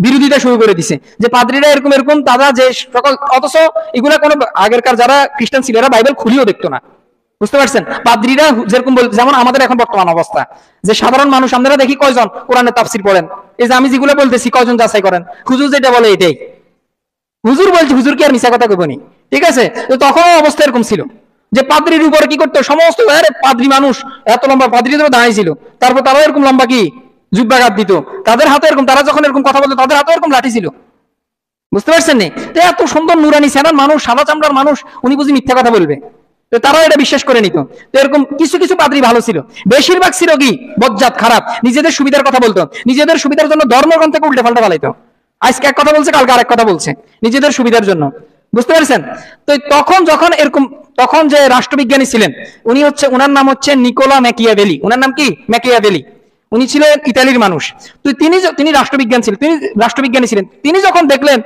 বিরোধিতা শুরু করে দিছে যে পাদ্রীরা এরকম এরকম, তারা যে সকল, অথচ এগুলা কোনো আগেরকার যারা খ্রিস্টান ছিল এরা বাইবেল খুলিও দেখতো না, বুঝতে পারছেন? পাদ্রীরা যেরকম যেমন আমাদের এখন বর্তমান অবস্থা যে সাধারণ মানুষ আমরা দেখি কয়জন কোরআনের তাফসীর পড়েন, এই যে আমি যেগুলো বলতেছি কয়জন যাচাই করেন? হুজুর যেটা বলে এটাই হুজুর বলছে, হুজুর কি আর মিছা কথা কইবনি? ঠিক আছে, তো তখন অবস্থা এরকম ছিল যে পাদ্রীর উপরে কি করতো সমস্ত, আরে পাদ্রী মানুষ এত লম্বা, পাদ্রী তো দাঁড়াই ছিল, তারপর তারাও এরকম লম্বা কি জুব্বাঘাত দিত, তাদের হাতে এরকম, তারা যখন এরকম কথা বলতো তাদের হাতে এরকম লাঠি ছিল, বুঝতে পারছেন নি? তো এত সুন্দর নুরানি সেনার মানুষ, সাদা চামড়ার মানুষ, উনি বুঝি মিথ্যা কথা বলবে? তো তারাও এটা বিশ্বাস করে নিত। তো এরকম কিছু কিছু পাদ্রী ভালো ছিল, বেশিরভাগ ছিল কি বজ্জাত, খারাপ, নিজেদের সুবিধার কথা বলতো, নিজেদের সুবিধার জন্য ধর্মগ্রন্থকে উল্টে পাল্টে ফেলাইতো। আজকে এক কথা বলছে, কালকে আরেক কথা বলছে, নিজেদের সুবিধার জন্য, বুঝতে পারছেন? তো তখন যখন এরকম, তখন যে রাষ্ট্রবিজ্ঞানী ছিলেন উনি হচ্ছে, ওনার নাম হচ্ছে নিকোলা ম্যাকিয়াভেলি। ওনার নাম কি? ম্যাকিয়াভেলি। উনি ছিলেন ইতালির মানুষ। তো তিনি রাষ্ট্রবিজ্ঞান ছিলেন, তিনি রাষ্ট্রবিজ্ঞানী ছিলেন। তিনি যখন দেখলেন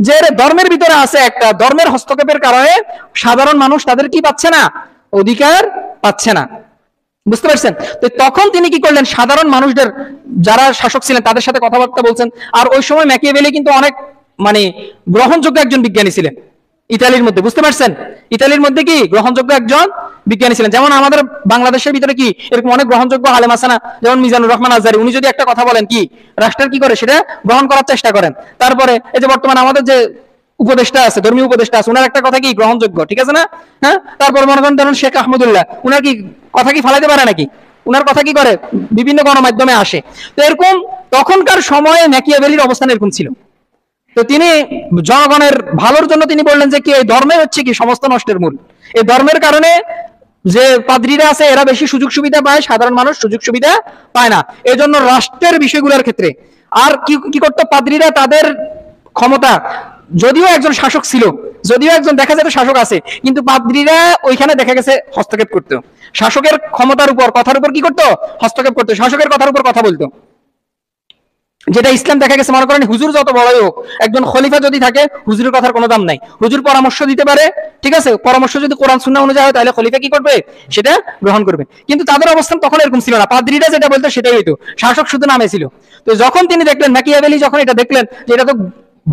যে ধর্মের ভিতরে আছে একটা, ধর্মের হস্তক্ষেপের কারণে সাধারণ মানুষ তাদের কি পাচ্ছে না? অধিকার পাচ্ছে না, বুঝতে পারছেন? তো তখন তিনি কি করলেন? সাধারণ মানুষদের, যারা শাসক ছিলেন তাদের সাথে কথাবার্তা বলছেন। আর ওই সময় ম্যাকিয়াভেলি কিন্তু অনেক মানে গ্রহণযোগ্য একজন বিজ্ঞানী ছিলেন ইতালির মধ্যে, বুঝতে পারছেন? ইতালির মধ্যে কি গ্রহণযোগ্য একজন বিজ্ঞানী ছিলেন। যেমন আমাদের বাংলাদেশের ভিতরে কি এরকম অনেক গ্রহণযোগ্য আলেম আছে না, যেমন মিজানুর রহমান আজহারী, উনি যদি একটা কথা বলেন কি রাষ্ট্রের কি করে সেটা গ্রহণ করার চেষ্টা করেন। তারপরে এই যে বর্তমানে আমাদের যে উপদেষ্টা আছে, ধর্মীয় উপদেষ্টা আছে, ওনার একটা কথা কি গ্রহণযোগ্য, ঠিক আছে না? হ্যাঁ, তারপর মনে করেন ধরুন শেখ আহমদুল্লাহ, উনার কি কথা কি ফালাইতে পারে নাকি? উনার কথা কি করে বিভিন্ন গণমাধ্যমে আসে। তো এরকম তখনকার সময়ে ম্যাকিয়াভেলির অবস্থান এরকম ছিল। তো তিনি জনগণের ভালোর জন্য তিনি বললেন যে কি এই ধর্মে হচ্ছে কি সমস্ত নষ্টের মূল, এই ধর্মের কারণে যে পাদ্রীরা আছে এরা বেশি সুযোগ সুবিধা পায়, সাধারণ মানুষ সুযোগ সুবিধা পায় না। এই জন্য রাষ্ট্রের বিষয়গুলোর ক্ষেত্রে আর কি করতো পাদ্রীরা, তাদের ক্ষমতা, যদিও একজন শাসক ছিল, যদিও একজন দেখা যেত শাসক আছে, কিন্তু পাদ্রীরা ওইখানে দেখা গেছে হস্তক্ষেপ করতো, শাসকের ক্ষমতার উপর, কথার উপর কি করতো? হস্তক্ষেপ করতো, শাসকের কথার উপর কথা বলতো। যেটা ইসলাম দেখা গেছে, মনে করেন হুজুর যত বড়ই হোক, একজন খলিফা যদি থাকে হুজুরের কথার কোনো দাম নাই। হুজুর পরামর্শ দিতে পারে, ঠিক আছে, পরামর্শ যদি কোরআন সুন্নাহ অনুযায়ী হয় তাহলে খলিফা কি করবে? সেটা গ্রহণ করবে। কিন্তু তাদের অবস্থান তখন এরকম ছিল না, পাদ্রীরা যেটা বলতো সেটাই হইতো, শাসক শুধু নামে ছিল। তো যখন তিনি দেখলেন, ম্যাকিয়াভেলি যখন এটা দেখলেন যে এটা তো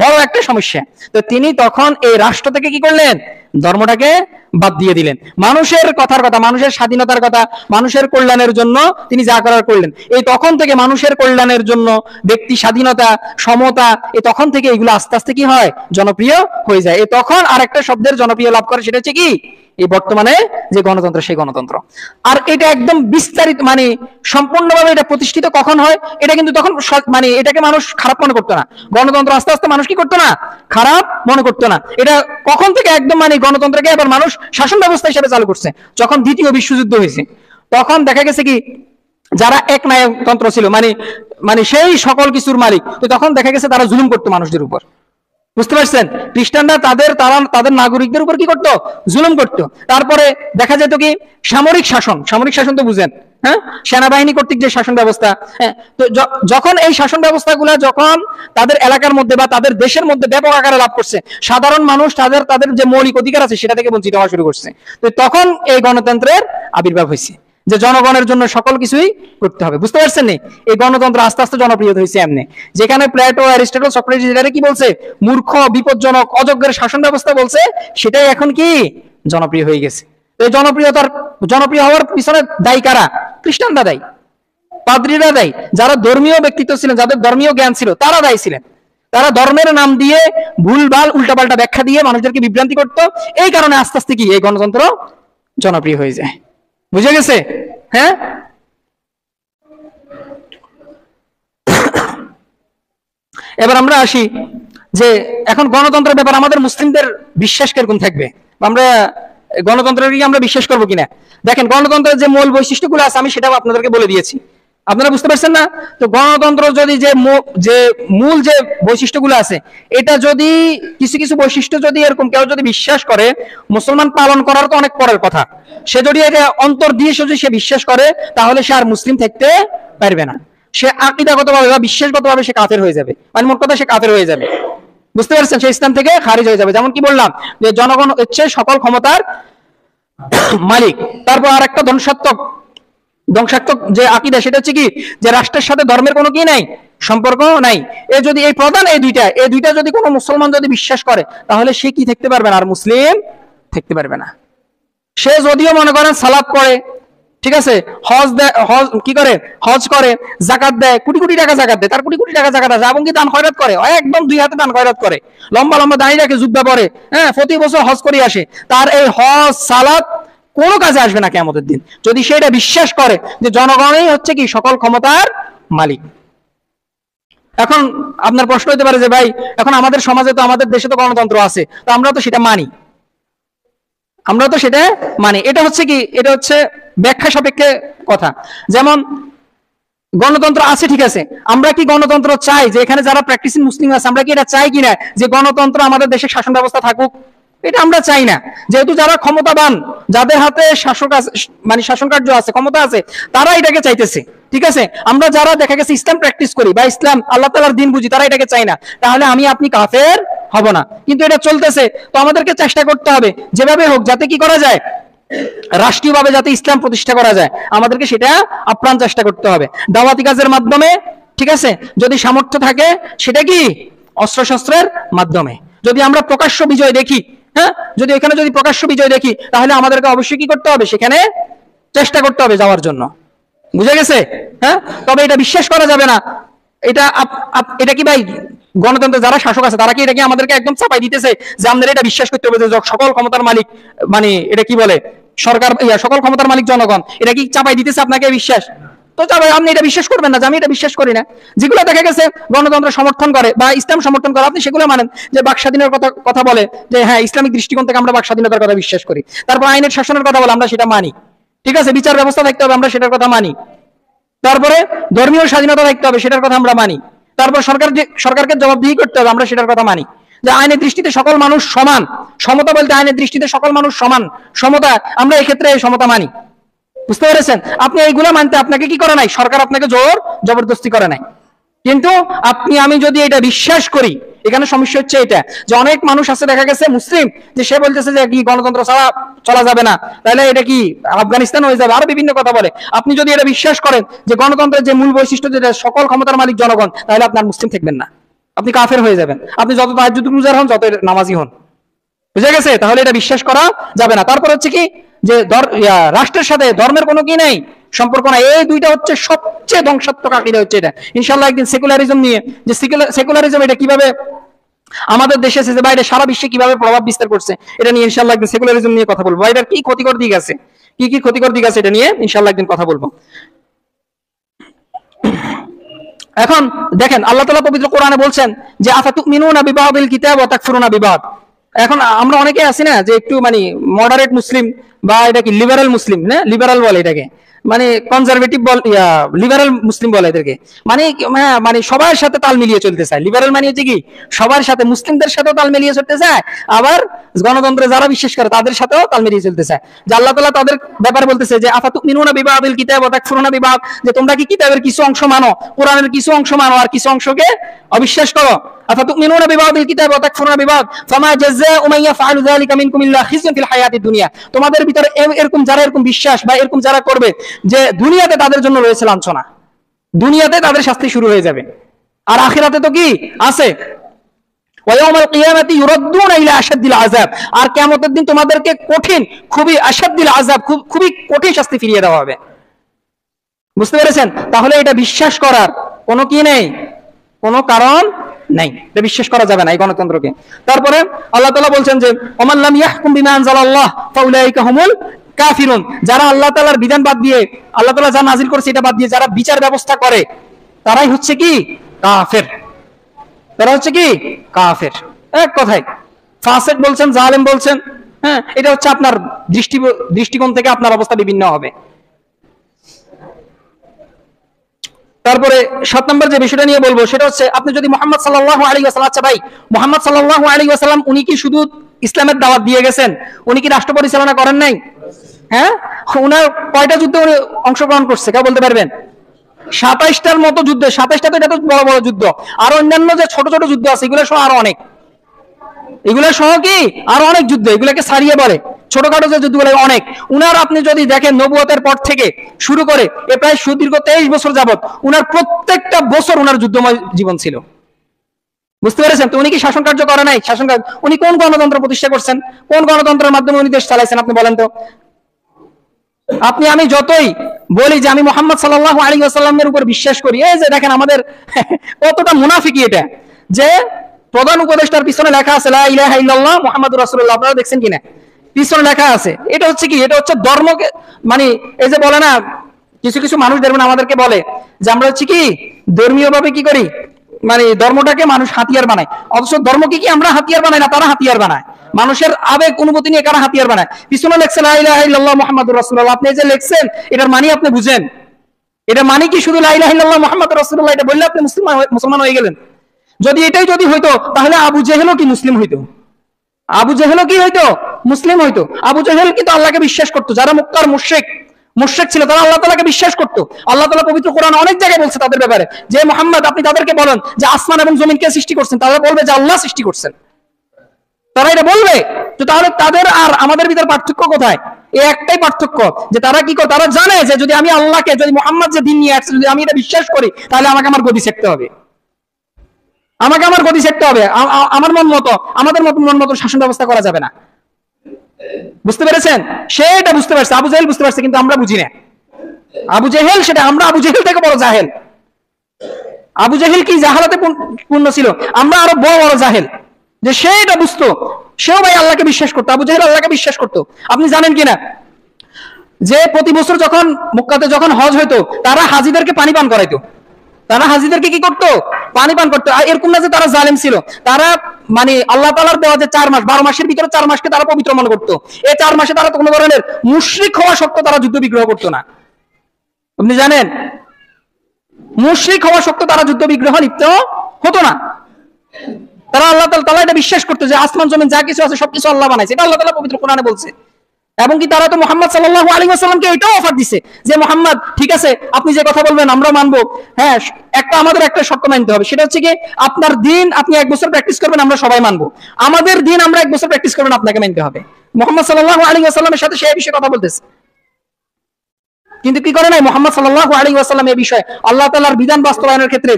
বড় একটা সমস্যা, তো তিনি তখন এই রাষ্ট্র থেকে কি করলেন? ধর্মটাকে বাদ দিয়ে দিলেন। মানুষের কথার কথা, মানুষের স্বাধীনতার কথা, মানুষের কল্যাণের জন্য তিনি যা করার করলেন। এই তখন থেকে মানুষের কল্যাণের জন্য, ব্যক্তি স্বাধীনতা, সমতা, এই তখন থেকে এগুলো আস্তে আস্তে কি হয়? জনপ্রিয় হয়ে যায়। এই তখন আরেকটা শব্দের জনপ্রিয় লাভ করে, সেটা হচ্ছে কি এই বর্তমানে যে গণতন্ত্র, সেই গণতন্ত্র। আর এটা একদম বিস্তারিত, মানে সম্পূর্ণভাবে এটা প্রতিষ্ঠিত কখন হয়? এটা কিন্তু তখন মানে এটাকে মানুষ খারাপ মনে করতো না। গণতন্ত্র আস্তে আস্তে মানুষ কি করতো না? খারাপ মনে করতো না। এটা কখন থেকে একদম মানে গণতন্ত্রকে এবার মানুষ শাসন ব্যবস্থা হিসেবে চালু করছে? যখন দ্বিতীয় বিশ্বযুদ্ধ হয়েছে, তখন দেখা গেছে কি যারা এক নায়কতন্ত্র ছিল, মানে মানে সেই সকল কিছুর মালিক, তো তখন দেখা গেছে তারা জুলুম করতো মানুষদের উপর, বুঝতে পারছেন? খ্রিস্টানরা তাদের নাগরিকদের উপর কি করতো? জুলুম করতো। তারপরে দেখা যেত কি সামরিক শাসন, সামরিক শাসন তো বুঝেন, হ্যাঁ, সেনাবাহিনী কর্তৃক যে শাসন ব্যবস্থা, হ্যাঁ, তো যখন এই শাসন ব্যবস্থাগুলা যখন তাদের এলাকার মধ্যে বা তাদের দেশের মধ্যে ব্যাপক আকারে লাভ করছে, সাধারণ মানুষ তাদের যে মৌলিক অধিকার আছে সেটা থেকে বঞ্চিত হওয়া শুরু করছে। তো তখন এই গণতন্ত্রের আবির্ভাব হয়েছে, যে জনগণের জন্য সকল কিছুই করতে হবে, বুঝতে পারছেন? এই গণতন্ত্র আস্তে আস্তে জনপ্রিয় হয়েছে এমনি, যেখানে প্লেটো, অ্যারিস্টটল, সক্রেটিস এরা কি বলছে? মূর্খ, বিপজ্জনক, অযোগ্যের শাসন ব্যবস্থা বলছে, সেটাই এখন কি জনপ্রিয় হয়ে গেছে। এই জনপ্রিয় হওয়ার পিছনে দায়ী কারা? খ্রিস্টানরা দায়ী, পাদ্রীরা দায়ী, যারা ধর্মীয় ব্যক্তিত্ব ছিলেন, যাদের ধর্মীয় জ্ঞান ছিল তারা দায়ী ছিলেন। তারা ধর্মের নাম দিয়ে ভুলভাল উল্টাপাল্টা ব্যাখ্যা দিয়ে মানুষদেরকে বিভ্রান্তি করত। এই কারণে আস্তে আস্তে কি এই গণতন্ত্র জনপ্রিয় হয়ে যায়। বুঝে গেছে? হ্যাঁ, এবার আমরা আসি যে এখন গণতন্ত্রের ব্যাপার আমাদের মুসলিমদের বিশ্বাস কিরকম থাকবে, আমরা গণতন্ত্রের কি আমরা বিশ্বাস করবো কিনা। দেখেন, গণতন্ত্রের যে মূল বৈশিষ্ট্যগুলো আছে আমি সেটাও আপনাদেরকে বলে দিয়েছি, আপনারা বুঝতে পারছেন না? তো গণতন্ত্র যদি যে মূল যে বৈশিষ্ট্যগুলো আছে, এটা যদি কিছু কিছু বৈশিষ্ট্য যদি এরকম কেউ যদি বিশ্বাস করে, মুসলমান পালন করার তো অনেক পরের কথা, সে যদি এটা অন্তর দিয়ে যদি সে বিশ্বাস করে, তাহলে সে আর মুসলিম থাকতে পারবে না। সে আকীদাগতভাবে বা বিশ্বাসগতভাবে সে কাফের হয়ে যাবে, মানে মোট কথা সে কাফের হয়ে যাবে। বুঝতে পারছেন? সে ইসলাম থেকে খারিজ হয়ে যাবে। যেমন কি বললাম যে জনগণ হচ্ছে সকল ক্ষমতার মালিক। তারপর আর একটা ধ্বংসাত্মক যে আকীদা, সেটা হচ্ছে কি যে রাষ্ট্রের সাথে ধর্মের কোনো কি নাই, সম্পর্ক নাই। যদি এই প্রধান এই দুইটা যদি কোনো মুসলমান যদি বিশ্বাস করে, তাহলে সে কি থাকতে পারবে না, আর মুসলিম থাকতে পারবে না। সে যদিও মনে করেন সালাত পড়ে, ঠিক আছে, হজ দেয়, হজ করে, জাকাত দেয়, কোটি কোটি টাকা জাকাত দেয়, তার কোটি কোটি টাকা জাকাত আছে, এবং কি দান খয়রাত করে, একদম দুই হাতে দান খয়রাত করে, লম্বা লম্বা দাঁড়িয়ে রাখে, জুব্বা পরে, হ্যাঁ, প্রতি বছর হজ করে আসে, তার এই হজ সালাত কোনো কাজে আসবে না কিয়ামতের দিন, যদি সে এটা বিশ্বাস করে যে জনগণই হচ্ছে কি সকল ক্ষমতার মালিক। এখন আপনার প্রশ্ন হতে পারে যে ভাই, এখন আমাদের সমাজে তো, আমাদের দেশে তো গণতন্ত্র আছে, তো আমরা তো সেটা মানি, এটা হচ্ছে কি, এটা হচ্ছে ব্যাখ্যা সাপেক্ষে কথা। যেমন গণতন্ত্র আছে, ঠিক আছে, আমরা কি গণতন্ত্র চাই যে এখানে যারা প্র্যাকটিসিং মুসলিম আছে, আমরা কি এটা চাই কিনা যে গণতন্ত্র আমাদের দেশে শাসন ব্যবস্থা থাকুক? এটা আমরা চাই না। যেহেতু যারা ক্ষমতাবান, যাদের হাতে শাসক আছে, মানে শাসন কার্য আছে, ক্ষমতা আছে, তারা এটাকে চাইতেছে, ঠিক আছে। আমরা যারা দেখা গেছে ইসলাম প্র্যাকটিস করি বা ইসলাম আল্লাহ তাআলার দ্বীন বুঝি, তারা এটাকে চাই না, তাহলে আমি আপনি কাফের হব না। কিন্তু এটা চলতেছে, তো আমাদেরকে চেষ্টা করতে হবে যেভাবে হোক যাতে কি করা যায়, রাষ্ট্রীয়ভাবে যাতে ইসলাম প্রতিষ্ঠা করা যায়, আমাদেরকে সেটা আপ্রাণ চেষ্টা করতে হবে দাওয়াতি কাজের মাধ্যমে, ঠিক আছে। যদি সামর্থ্য থাকে সেটা কি অস্ত্রশস্ত্রের মাধ্যমে। যদি আমরা প্রকাশ্য বিজয় দেখি, হ্যাঁ, যদি এখানে যদি প্রকাশ্য বিজয় দেখি, তাহলে আমাদেরকে অবশ্যই কি করতে হবে, সেখানে চেষ্টা করতে হবে যাওয়ার জন্য। বুঝে গেছে? হ্যাঁ, তবে এটা বিশ্বাস করা যাবে না। এটা কি ভাই, গণতন্ত্রে যারা শাসক আছে তারা কি এটা কি আমাদেরকে একদম চাপাই দিতেছে যে আমাদের এটা বিশ্বাস করতে হবে যে সকল ক্ষমতার মালিক, মানে এটা কি বলে সরকার, সকল ক্ষমতার মালিক জনগণ, এটা কি চাপাই দিতেছে আপনাকে বিশ্বাস? তো চাপাই, আপনি এটা বিশ্বাস করবেন না যে আমি এটা বিশ্বাস করি না। যেগুলো দেখা গেছে গণতন্ত্র সমর্থন করে বা ইসলাম সমর্থন করে, আপনি সেগুলো মানেন। যে বাক স্বাধীনের কথা বলে, যে হ্যাঁ, ইসলামিক দৃষ্টিকোণ থেকে আমরা বাক স্বাধীনতার কথা বিশ্বাস করি। তারপর আইনের শাসনের কথা বলে, আমরা সেটা মানি, ঠিক আছে। বিচার ব্যবস্থা থাকতে হবে, আমরা সেটার কথা মানি। তারপরে ধর্মীয় স্বাধীনতা থাকতে হবে, সেটার কথা আমরা মানি। তারপর সরকারকে জবাবদিহি করতে হবে, আমরা সেটার কথা মানি। যে আইনের দৃষ্টিতে সকল মানুষ সমান, সমতা বলতে আইনের দৃষ্টিতে সকল মানুষ সমান, সমতা, আমরা এই ক্ষেত্রে এই সমতা মানি। বুঝতে পেরেছেন? আপনি এইগুলো মানতে আপনাকে কি করে নাই, সরকার আপনাকে জোর জবরদস্তি করে নাই। কিন্তু আমি যদি এটা বিশ্বাস করি, এখানে সমস্যা হচ্ছে এটা যে অনেক মানুষ আছে দেখা গেছে মুসলিম, যে সে বলতেছে যে কি গণতন্ত্র ছাড়া চলা যাবে না, তাহলে এটা কি আফগানিস্তান হয়ে যাবে, আরো বিভিন্ন কথা বলে। আপনি যদি এটা বিশ্বাস করেন যে গণতন্ত্রের যে মূল বৈশিষ্ট্য যেটা সকল ক্ষমতার মালিক জনগণ, তাহলে আপনার মুসলিম থাকবেন না, আপনি কাফের হয়ে যাবেন, আপনি যত তাহাজ্জুদ গুজার হন, যত নামাজি হন। বুঝে গেছে? তাহলে এটা বিশ্বাস করা যাবে না। তারপর হচ্ছে কি যে রাষ্ট্রের সাথে ধর্মের কোনো কি নেই, সম্পর্ক নাই। এই দুইটা হচ্ছে সবচেয়ে ধ্বংসাত্মক আকীদা হচ্ছে এটা। ইনশাআল্লাহ একদিন সেকুলারিজম নিয়ে, যে সেকুলারিজম এটা কিভাবে আমাদের দেশে এসেছে বা এটা সারা বিশ্বে কিভাবে প্রভাব বিস্তার করছে, এটা নিয়ে ইনশাআল্লাহ একদিন সেকুলারিজম নিয়ে কথা বলবো। এটার কি ক্ষতিকর দিক আছে, কি ক্ষতিকর দিক আছে, এটা নিয়ে ইনশাআল্লাহ একদিন কথা বলবো। এখন দেখেন, আল্লাহ তাআলা পবিত্র কোরআনে বলছেন যে আফাতুমিনুনা বিবাদিল কিতাব ওয়া তাকফুরুনা বিবাদ। এখন আমরা অনেকে আছি না যে একটু মানে মডারেট মুসলিম বা এটা কি লিবারাল মুসলিম, না লিবারাল বলে এটাকে, মানে কনজারভেটিভ লিবারাল মুসলিম বলে এদেরকে, মানে সবার সাথে তাল মিলিয়ে চলতে চায়। লিবারাল মানে হচ্ছে কি সবার সাথে, মুসলিমদের সাথেও তাল মিলিয়ে চলতে চায়, আবার গণতন্ত্রে যারা বিশ্বাস করে তাদের সাথেও তাল মিলিয়ে চলতে চায়। যে আল্লাহ তাআলা তাদের ব্যাপারে বলতেছে যে আফাতুমিনুনা বিবাদিল কিতাব ওয়া তাকফুরুনা বিবাদ, যে তোমরা কি কিতাবের কিছু অংশ মানো, কোরআনের কিছু অংশ মানো, আর কিছু অংশকে অবিশ্বাস করো। আফাতুমিনুনা বিবাদিল কিতাব ওয়া তাকফুরুনা বিবাদ ফামা জাযাউ মান ইয়াফআলু যালিকা মিনকুম ইল্লা খিজয়ুন ফিল হায়াতিদ দুনিয়া। তোমাদের ভিতরে এরকম যারা এরকম বিশ্বাস বা এরকম যারা করবে, যে দুনিয়াতে তাদের জন্য রয়েছে লাঞ্ছনা, দুনিয়াতে তাদের শাস্তি শুরু হয়ে যাবে, আর আখিরাতে তো কি আছে, ওয়া ইয়াউমাল কিয়ামাতি ইউরাদ্দুনা ইলা আশাদ্দিল আযাব, আর কিয়ামতের দিন তোমাদেরকে কঠিন, খুবই আশাদ্দিল আযাব, খুবই কঠিন শাস্তি ফিরিয়ে দেওয়া হবে। বুঝতে পেরেছেন? তাহলে এটা বিশ্বাস করার কোনো কি নেই, কোনো কারণ নাই, এটা বিশ্বাস করা যাবে না এই গণতন্ত্রকে। তারপরে আল্লাহ তাআলা বলছেন যে ওমান লাম ইয়াহকুম বিমা আনজালাল্লাহ ফাউলাইকা হুমুল কাফিরুন, যারা আল্লাহ তাআলার বিধান বাদ দিয়ে, আল্লাহ তাআলা যা নাজিল করেছে এটা বাদ দিয়ে যারা বিচার ব্যবস্থা করে তারাই হচ্ছে কি কাফের, তারা হচ্ছে কি কাফের। এক কথায় ফাসিক বলছেন, জালেম বলছেন, হ্যাঁ, এটা হচ্ছে আপনার দৃষ্টিকোণ থেকে আপনার অবস্থা বিভিন্ন হবে। তারপরে 7 নম্বর যে বিষয়টা নিয়ে বলবো সেটা হচ্ছে আপনি যদি মুহাম্মদ সাল্লাল্লাহু আলাইহি ওয়াসাল্লাম, আচ্ছা ভাই মুহাম্মদ সাল্লাল্লাহু আলাইহি ওয়াসাল্লাম উনি কি শুধু ইসলামের দাওয়াত দিয়ে গেছেন, উনি কি রাষ্ট্র পরিচালনা করেন নাই? হ্যাঁ, উনার কয়টা যুদ্ধে উনি অংশগ্রহণ করছে কেউ বলতে পারবেন? 27টার মতো যুদ্ধে। 27টা তো এটা তো বড় বড় যুদ্ধ, আর অন্যান্য যে ছোট ছোট যুদ্ধ আছে এগুলো সহ আরো অনেক, এগুলো সহ কি আরো অনেক যুদ্ধ, এগুলোকে ছাড়িয়ে বলে ছোটখাটো যে যুদ্ধগুলো অনেক। উনার আপনি যদি দেখেন নবুয়তের পর থেকে শুরু করে এ প্রায় সুদীর্ঘ 23 বছর যাবত উনার প্রত্যেকটা বছর উনার যুদ্ধময় জীবন ছিল। বুঝতে পেরেছেন? তো উনি কি শাসন কার্য করে নাই? শাসন কার্য উনি কোন গণতন্ত্র প্রতিষ্ঠা করছেন? কোন গণতন্ত্রের মাধ্যমে উনি দেশ চালাইছেন আপনি বলেন তো? আপনি আমি যতই বলি যে আমি মুহাম্মদ সাল্লাল্লাহু আলাইহি ওয়াসাল্লামের উপর বিশ্বাস করি, এই যে দেখেন আমাদের কতটা মুনাফিকি এটা, যে প্রধান উপদেষ্টার পিছনে লেখা আছে লা ইলাহা ইল্লাল্লাহ মুহাম্মাদুর রাসূলুল্লাহ, আপনারা দেখছেন কিনা? পিছনে লেখা আছে। এটা হচ্ছে কি, এটা হচ্ছে ধর্মকে, মানে এই যে বলে না কিছু কিছু মানুষ দেখবেন আমাদেরকে বলে যে আমরা হচ্ছে কি ধর্মীয় ভাবে কি করি, মানে ধর্মটাকে মানুষ হাতিয়ার বানায়, অথচ ধর্মকে কি আমরা হাতিয়ার বানাই না, তারা হাতিয়ার বানায়। মানুষের আবেগ অনুভূতি নিয়ে কারা হাতিয়ার বানায়। পিছনে লেখছেন লা ইলাহা ইল্লাল্লাহ মুহাম্মাদুর রাসূলুল্লাহ, আপনি যে লিখছেন এটার মানে আপনি বুঝেন, এটা মানে কি শুধু লা ইলাহা ইল্লাল্লাহ মুহাম্মাদুর রাসূলুল্লাহ এটা বললে আপনি মুসলমান হয়ে গেলেন? যদি এটাই যদি হইতো তাহলে আবু জেহেলও কি মুসলিম হইতো? আবু জেহেলও কি হইতো? মুসলিম হইতো। আবু জেহেল কিন্তু আল্লাহকে বিশ্বাস করতো। যারা মক্কার মুশরিক ছিল তারা আল্লাহ তাআলাকে বিশ্বাস করতো। আল্লাহ তাআলা পবিত্র কোরআনে অনেক জায়গায় বলছে তাদের ব্যাপারে যে মুহাম্মদ আপনি তাদেরকে বলেন যে আসমান এবং জমিন কে সৃষ্টি করছেন, তারা বলবে যে আল্লাহ সৃষ্টি করছেন, তারা এটা বলবে। তো তাহলে তাদের আর আমাদের ভিতর পার্থক্য কোথায়? এই একটাই পার্থক্য যে তারা কি করে, তারা জানে যে যদি আমি আল্লাহকে, যদি মুহাম্মদ যে দিন নিয়ে আসছে যদি আমি এটা বিশ্বাস করি তাহলে আমাকে আমার গদি ছেড়তে হবে, আমাকে আমার গদি ছেড়তে হবে, আমার মন মতো, আমাদের মন মতো শাসন ব্যবস্থা করা যাবে না। বুঝতে পেরেছেন? সে এটা বুঝতে পারছে, আবু জেহেল বুঝতে পারছে, কিন্তু আমরা বুঝি না। আবু জেহেল সেটা, আমরা আবু জেহেল থেকে বড় জাহেল। আবু জেহেল কি জাহালাতে পূর্ণ ছিল, আমরা আরো বড় বড় জাহেল। যে সে এটা বুঝতো, সেও ভাই আল্লাহকে বিশ্বাস করতো, আবু জেহেল আল্লাহকে বিশ্বাস করতো। আপনি জানেন কিনা যে প্রতি বছর যখন মক্কাতে যখন হজ হইতো তারা হাজিদেরকে পানি পান করাইতো, তারা হাজিদেরকে কি করতো? পানি পান করতো। এরকম না যে তারা জালেম ছিল, তারা মানে আল্লাহ তাআলার দেওয়া যে 4 মাস, 12 মাসের ভিতরে 4 মাসকে তারা পবিত্র মনে করতো। এই 4 মাসে তারা কোনো ধরনের মুশরিক হওয়া সত্ত্বেও তারা যুদ্ধ বিগ্রহ করতো না। আপনি জানেন, মুশরিক হওয়া সত্ত্বেও তারা যুদ্ধ বিগ্রহ লিপ্ত হতো না। তারা আল্লাহ তাআলা এটা বিশ্বাস করতো যে আসমান জমিন যা কিছু আছে সবকিছু আল্লাহ বানাইছে, এটা আল্লাহ তাআলা পবিত্র কোরআনে বলছে। এবং কি তারা তো মুহাম্মদ সাল্লাল্লাহু আলাইহি ওয়াসাল্লামকে এটাও অফার দিছে যে মুহাম্মদ ঠিক আছে আপনি যে কথা বলবেন আমরা মানবো, হ্যাঁ আমাদের একটা শর্ত মানতে হবে, সেটা হচ্ছে কি আপনার দিন আপনি 1 বছর প্র্যাকটিস করবেন, আমরা সবাই মানবো। আমাদের দিন আমরা 1 বছর প্র্যাকটিস করবেন, আপনাকে মানতে হবে। মুহাম্মদ সাল্লাল্লাহু আলাইহি ওয়াসাল্লামের সাথে সেই বিষয়ে কথা বলতেছে, কিন্তু কি করে নাই মুহাম্মদ সাল্লাল্লাহু আলাইহি ওয়াসাল্লাম এই বিষয়ে আল্লাহ তাআলার বিধান বাস্তবায়নের ক্ষেত্রে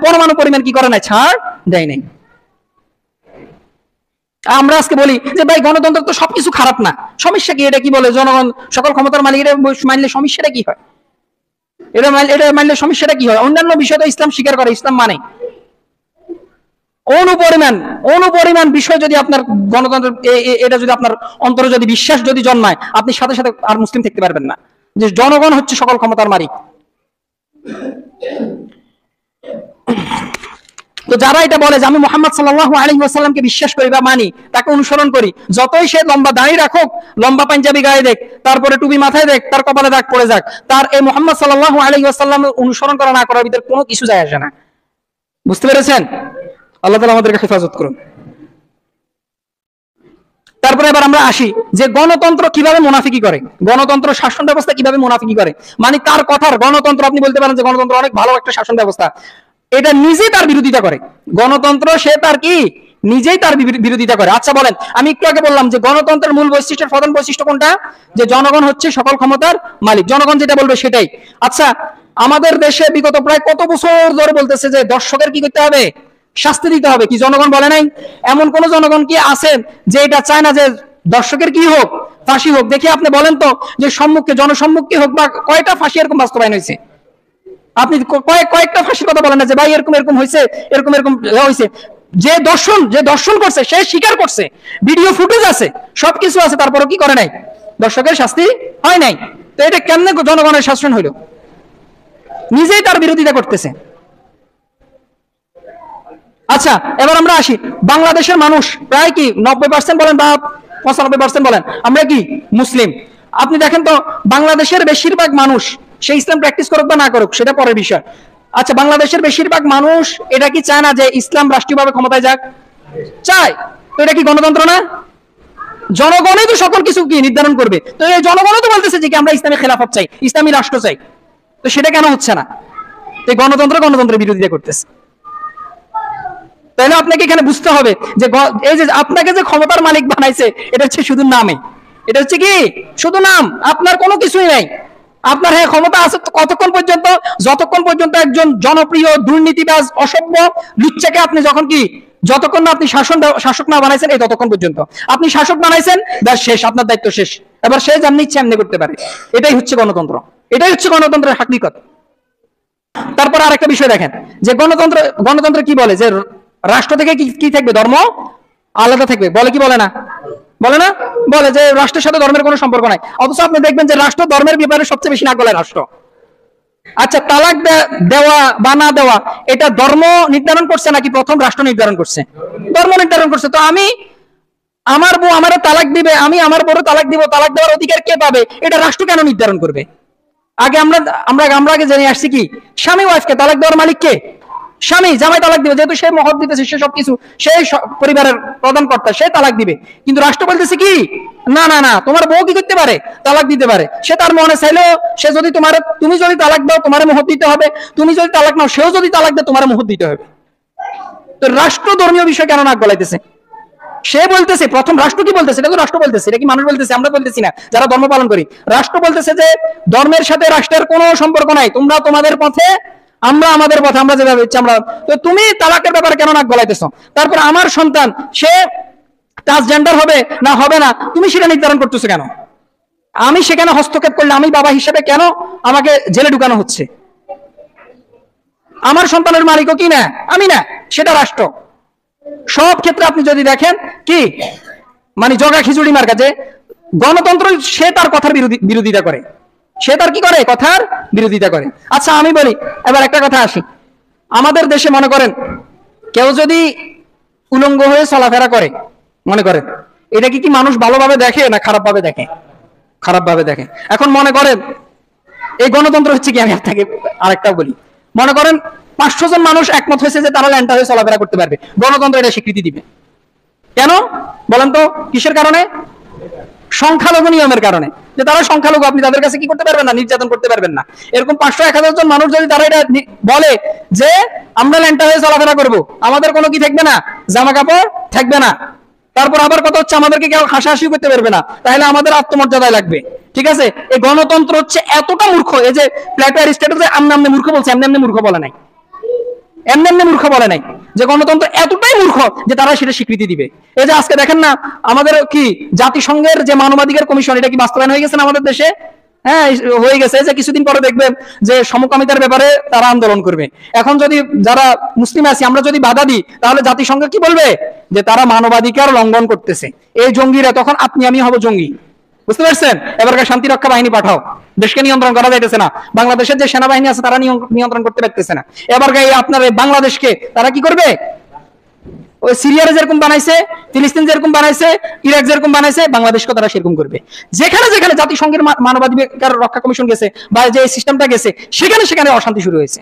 পরমাণু পরিমাণ কি করে নাই, ছাড় দেয় নাই। আমরা আজকে বলি যে ভাই গণতন্ত্র তো সবকিছু খারাপ না, সমস্যা কি? এটা কি বলে জনগণ সকল ক্ষমতার মালিক, এটা মানলে সমস্যাটা কি হয়? এটা মানলে সমস্যাটা কি হয়? অন্যান্য বিষয় তো ইসলাম স্বীকার করে, ইসলাম মানে। অনুপরিমাণ বিষয় যদি আপনার গণতন্ত্র এটা যদি আপনার অন্তরে যদি বিশ্বাস যদি জন্মায়, আপনি সাথে সাথে আর মুসলিম থাকতে পারবেন না, যে জনগণ হচ্ছে সকল ক্ষমতার মালিক। তো যারা এটা বলে যে আমি মুহাম্মদ সাল্লাল্লাহু আলাইহি ওয়াসাল্লামকে বিশ্বাস করি বা মানি, তাকে অনুসরণ করি, যতই সে লম্বা দাড়ি রাখুক, লম্বা পাঞ্জাবি গায়ে দেখ, তারপরে টুপি মাথায় দেখ, তার কপালে দাগ পড়ে যাক, তার এই মুহাম্মদ সাল্লাল্লাহু আলাইহি ওয়াসাল্লামের অনুসরণ করা না করার ভিতরে কোনো কিছু যায় আসে না। বুঝতে পেরেছেন? আল্লাহ তাআলা আমাদেরকে হেফাজত করুন। তারপরে এবার আমরা আসি যে গণতন্ত্র কিভাবে মুনাফিকি করে, গণতন্ত্র শাসন ব্যবস্থা কিভাবে মুনাফিকি করে। মানে তার কথার গণতন্ত্র, আপনি বলতে পারেন যে গণতন্ত্র অনেক ভালো একটা শাসন ব্যবস্থা, এটা নিজেই তার বিরোধিতা করে। গণতন্ত্র সে তার কি নিজেই তার বিরোধিতা করে। আচ্ছা বলেন, আমি একটু আগে বললাম যে গণতন্ত্রের মূল বৈশিষ্ট্যের প্রধান বৈশিষ্ট্য কোনটা? যে জনগণ হচ্ছে সকল ক্ষমতার মালিক, জনগণ যেটা বলবে সেটাই। আচ্ছা আমাদের দেশে বিগত প্রায় কত বছর ধরে বলতেছে যে দর্শকের কি করতে হবে, শাস্তি দিতে হবে, কি জনগণ বলে নাই? এমন কোন জনগণ কি আছেন যে এটা চায় না যে দর্শকের কি হোক, ফাঁসি হোক? দেখি আপনি বলেন তো যে জনসম্মুখে হোক বা কয়টা ফাঁসি এরকম বাস্তবায়ন হয়েছে? আপনি কয়েকটা ফাঁসির কথা বলেন না যে ভাই এরকম এরকম হয়েছে, এরকম এরকম হয়েছে। যে দর্শন করছে সে স্বীকার করছে, ভিডিও ফুটেজ আছে, সবকিছু আছে, তারপরও কি করে নাই? দর্শকের শাস্তি হয় নাই। তো এটা কেমনে জনগণের শাসন হইল? নিজেই তার বিরোধিতা করতেছে। আচ্ছা, এবার আমরা আসি, বাংলাদেশের মানুষ প্রায় কি 90% বলেন বা 95% বলেন, আমরা কি মুসলিম। আপনি দেখেন তো বাংলাদেশের বেশিরভাগ মানুষ, সে ইসলাম প্র্যাকটিস করুক বা না করুক সেটা পরের বিষয়। আচ্ছা, বাংলাদেশের বেশিরভাগ মানুষ এটা কি চায় না যে ইসলাম রাষ্ট্রীয়ভাবে ক্ষমতায় যাক? চায়। তো এটা কি গণতন্ত্র না? জনগণই তো সকল কিছু কি নির্ধারণ করবে। তো এই জনগণও তো বলতেছে যে কি আমরা ইসলামী খেলাফত চাই, ইসলামী রাষ্ট্র চাই। তো সেটা কেন হচ্ছে না? এই গণতন্ত্রের বিরোধিতা করতেছে। তাহলে আপনাকে এখানে বুঝতে হবে যে এই যে আপনাকে যে ক্ষমতার মালিক বানাইছে এটা হচ্ছে শুধু নামে, এটা হচ্ছে কি শুধু নাম, আপনার কোনো কিছুই নাই। আপনার হ্যাঁ ক্ষমতা আছে কতক্ষণ পর্যন্ত? যতক্ষণ পর্যন্ত একজন জনপ্রিয় দুর্নীতিবাজ অসভ্য লুচ্চাকে আপনি যতক্ষণ না আপনি শাসক না বানাইছেন, এই ততক্ষণ পর্যন্ত। আপনি শাসক বানাইছেন, ব্যাস শেষ, আপনার দায়িত্ব শেষ। এবার সে যেমনি ইচ্ছে এমনি করতে পারে। এটাই হচ্ছে গণতন্ত্র, এটাই হচ্ছে গণতন্ত্রের হাকিকত। তারপর আরেকটা বিষয় দেখেন যে গণতন্ত্র কি বলে যে রাষ্ট্র থেকে কি থাকবে? ধর্ম আলাদা থাকবে। বলে কি বলে না? বলে না? বলে যে রাষ্ট্রের সাথে ধর্মের কোনো সম্পর্ক নাই। অথচ আপনি দেখবেন যে রাষ্ট্র ধর্মের ব্যাপারে সবচেয়ে বেশি নাক গলায় রাষ্ট্র। আচ্ছা, তালাক দেওয়া বা না দেওয়া এটা ধর্ম নির্ধারণ করছে নাকি প্রথম রাষ্ট্র নির্ধারণ করছে? ধর্ম নির্ধারণ করছে। তো আমার বউ আমারও তালাক দিবে, আমি আমার বউরও তালাক দিব, তালাক দেওয়ার অধিকার কে পাবে? এটা রাষ্ট্র কেন নির্ধারণ করবে? আমরা আগে জেনে আসছি কি স্বামী ওয়াইফকে তালাক দেওয়ার মালিক কে? স্বামী। জামাই তালাক দিবে, যেহেতু সে মহৎ দিতেছে, সে সবকিছু, সেই পরিবারের প্রধান কর্তা, সে তালাক দিবে। কিন্তু রাষ্ট্র বলতেছে কি না না না, তোমার বউ কি করতে পারে? তালাক দিতে পারে। সে তার মনে চাইলেও সে যদি তুমি যদি তালাক দাও তোমার মহৎ দিতে হবে, তুমি যদি তালাক নাও সেও যদি তালাক দেয় তোমার মহৎ দিতে হবে। তো রাষ্ট্র ধর্মীয় বিষয় কেন নাক গলাইতেছে? সে বলতেছে, প্রথম রাষ্ট্র কি বলতেছে? এটা তো রাষ্ট্র বলতেছে, এটা কি মানুষ বলতেছে? আমরা বলতেছি না যারা ধর্ম পালন করি। রাষ্ট্র বলতেছে যে ধর্মের সাথে রাষ্ট্রের কোনো সম্পর্ক নাই, তোমরা তোমাদের পথে, আমরা আমাদের পথে, আমরা যেভাবে ইচ্ছা আমরা। তো তুমি তালাকের ব্যাপারে কেন নাক গলাইতেছো? তারপর আমার সন্তান সে ট্রান্সজেন্ডার হবে না হবে না, তুমি সেটা নির্ধারণ করতেছো কেন? আমি সেখানে হস্তক্ষেপ করলে আমি বাবা হিসেবে কেন আমাকে জেলে ঢুকানো হচ্ছে? আমার সন্তানের মালিকও কি না? আমি না, সেটা রাষ্ট্র। সব ক্ষেত্রে আপনি যদি দেখেন কি মানে জগা খিচুড়ি মার কাছে গণতন্ত্র, সে তার কথার বিরোধিতা করে, সে তার কি করে? কথার বিরোধিতা করে। আচ্ছা, আমি বলি এবার একটা কথা আসি, আমাদের দেশে মনে করেন কেউ যদি উলঙ্গ হয়ে চলাফেরা করে, মনে করেন এটা কি মানুষ ভালোভাবে দেখে না খারাপ ভাবে দেখে? খারাপ ভাবে দেখে। এখন মনে করেন এই গণতন্ত্র হচ্ছে কি, আমি আপনাকে আরেকটা বলি, মনে করেন 500 জন মানুষ একমত হয়েছে যে তারা ল্যাংটা হয়ে চলাফেরা করতে পারবে, গণতন্ত্র এটা স্বীকৃতি দিবে কেন বলেন তো? কিসের কারণে? সংখ্যালঘু নিয়মের কারণে, যে তারা সংখ্যালঘু, আপনি তাদের কাছে কি করতে পারবেন না? নির্যাতন করতে পারবেন না। এরকম 500-1000 জন মানুষ যদি তারা এটা বলে যে আমরা ল্যাংটা হয়ে চলাফেরা করবো, আমাদের কোনো কি থাকবে না? জামা কাপড় থাকবে না। তারপর আবার কথা হচ্ছে আমাদেরকে কেউ হাসাহাসি করতে পারবে না, তাহলে আমাদের আত্মমর্যাদায় লাগবে। ঠিক আছে, এই গণতন্ত্র হচ্ছে এতটা মূর্খ, এই যে প্লেটো অ্যারিস্টটল যে আমনে আমনে মূর্খ বলছে, এমনি এমনি মূর্খ বলে নাই, এমনি এমনি মূর্খ বলে নাই, যে গণতন্ত্র এতটাই মূর্খ যে তারা সেটা স্বীকৃতি দিবে। এই যে আজকে দেখেন না আমাদের কি জাতিসংঘের যে মানবাধিকার কমিশন, এটা কি বাস্তবায়ন হয়ে গেছে না আমাদের দেশে? হ্যাঁ, হয়ে গেছে। যে কিছুদিন পরে দেখবেন যে সমকামিতার ব্যাপারে তারা আন্দোলন করবে। এখন যদি যারা মুসলিম আছি আমরা যদি বাধা দিই, তাহলে জাতিসংঘ কি বলবে? যে তারা মানবাধিকার লঙ্ঘন করতেছে, এই জঙ্গিরা। তখন আপনি আমি হব জঙ্গি, বুঝতে পারছেন? এবারকার শান্তি রক্ষা বাহিনী পাঠাও, দেশকে নিয়ন্ত্রণ করা যাইতেছে না, বাংলাদেশের যে সেনাবাহিনী আছে তারা নিয়ন্ত্রণ করতে পারতেছে না। এবারকার আপনার বাংলাদেশকে তারা কি করবে? ওই সিরিয়ারে যেরকম বানাইছে, ফিলিস্তিন যেরকম বানাইছে, ইরাক যেরকম বানাইছে, বাংলাদেশকে তারা সেরকম করবে। যেখানে যেখানে জাতিসংঘের মানবাধিকার রক্ষা কমিশন গেছে বা যে সিস্টেমটা গেছে, সেখানে সেখানে অশান্তি শুরু হয়েছে।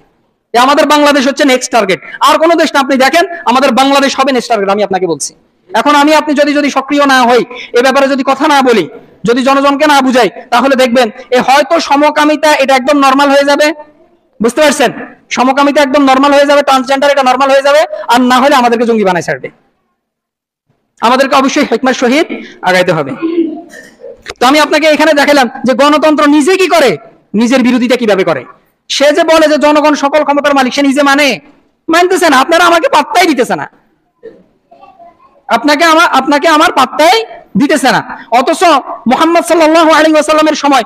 আমাদের বাংলাদেশ হচ্ছে নেক্সট টার্গেট। আর কোন দেশ না, আপনি দেখেন আমাদের বাংলাদেশ হবে নেক্সট টার্গেট, আমি আপনাকে বলছি। এখন আপনি যদি সক্রিয় না হই, এ ব্যাপারে যদি কথা না বলি, যদি জনগণকে না বুঝাই, তাহলে দেখবেন হয়তো সমকামিতা এটা একদম নর্মাল হয়ে যাবে, বুঝতে পারছেন? সমকামিতা একদম নর্মাল হয়ে যাবে, ট্রান্সজেন্ডার এটা নর্মাল হয়ে যাবে, আর না হলে আমাদেরকে জঙ্গি বানায় ছাড়বে। আমাদেরকে অবশ্যই হিকমার সহিত আগাইতে হবে। তো আমি আপনাকে এখানে দেখালাম যে গণতন্ত্র নিজে কি করে, নিজের বিরোধিতা কিভাবে করে। সে যে বলে যে জনগণ সকল ক্ষমতার মালিক, সে নিজে মানতেছে না। আপনারা আমাকে পাত্তাই দিতেছে না, আপনাকে আমার পাত্তাই দিতেছে না। অথচ মুহাম্মদ সাল্লাল্লাহু আলাইহি ওয়াসাল্লামের সময়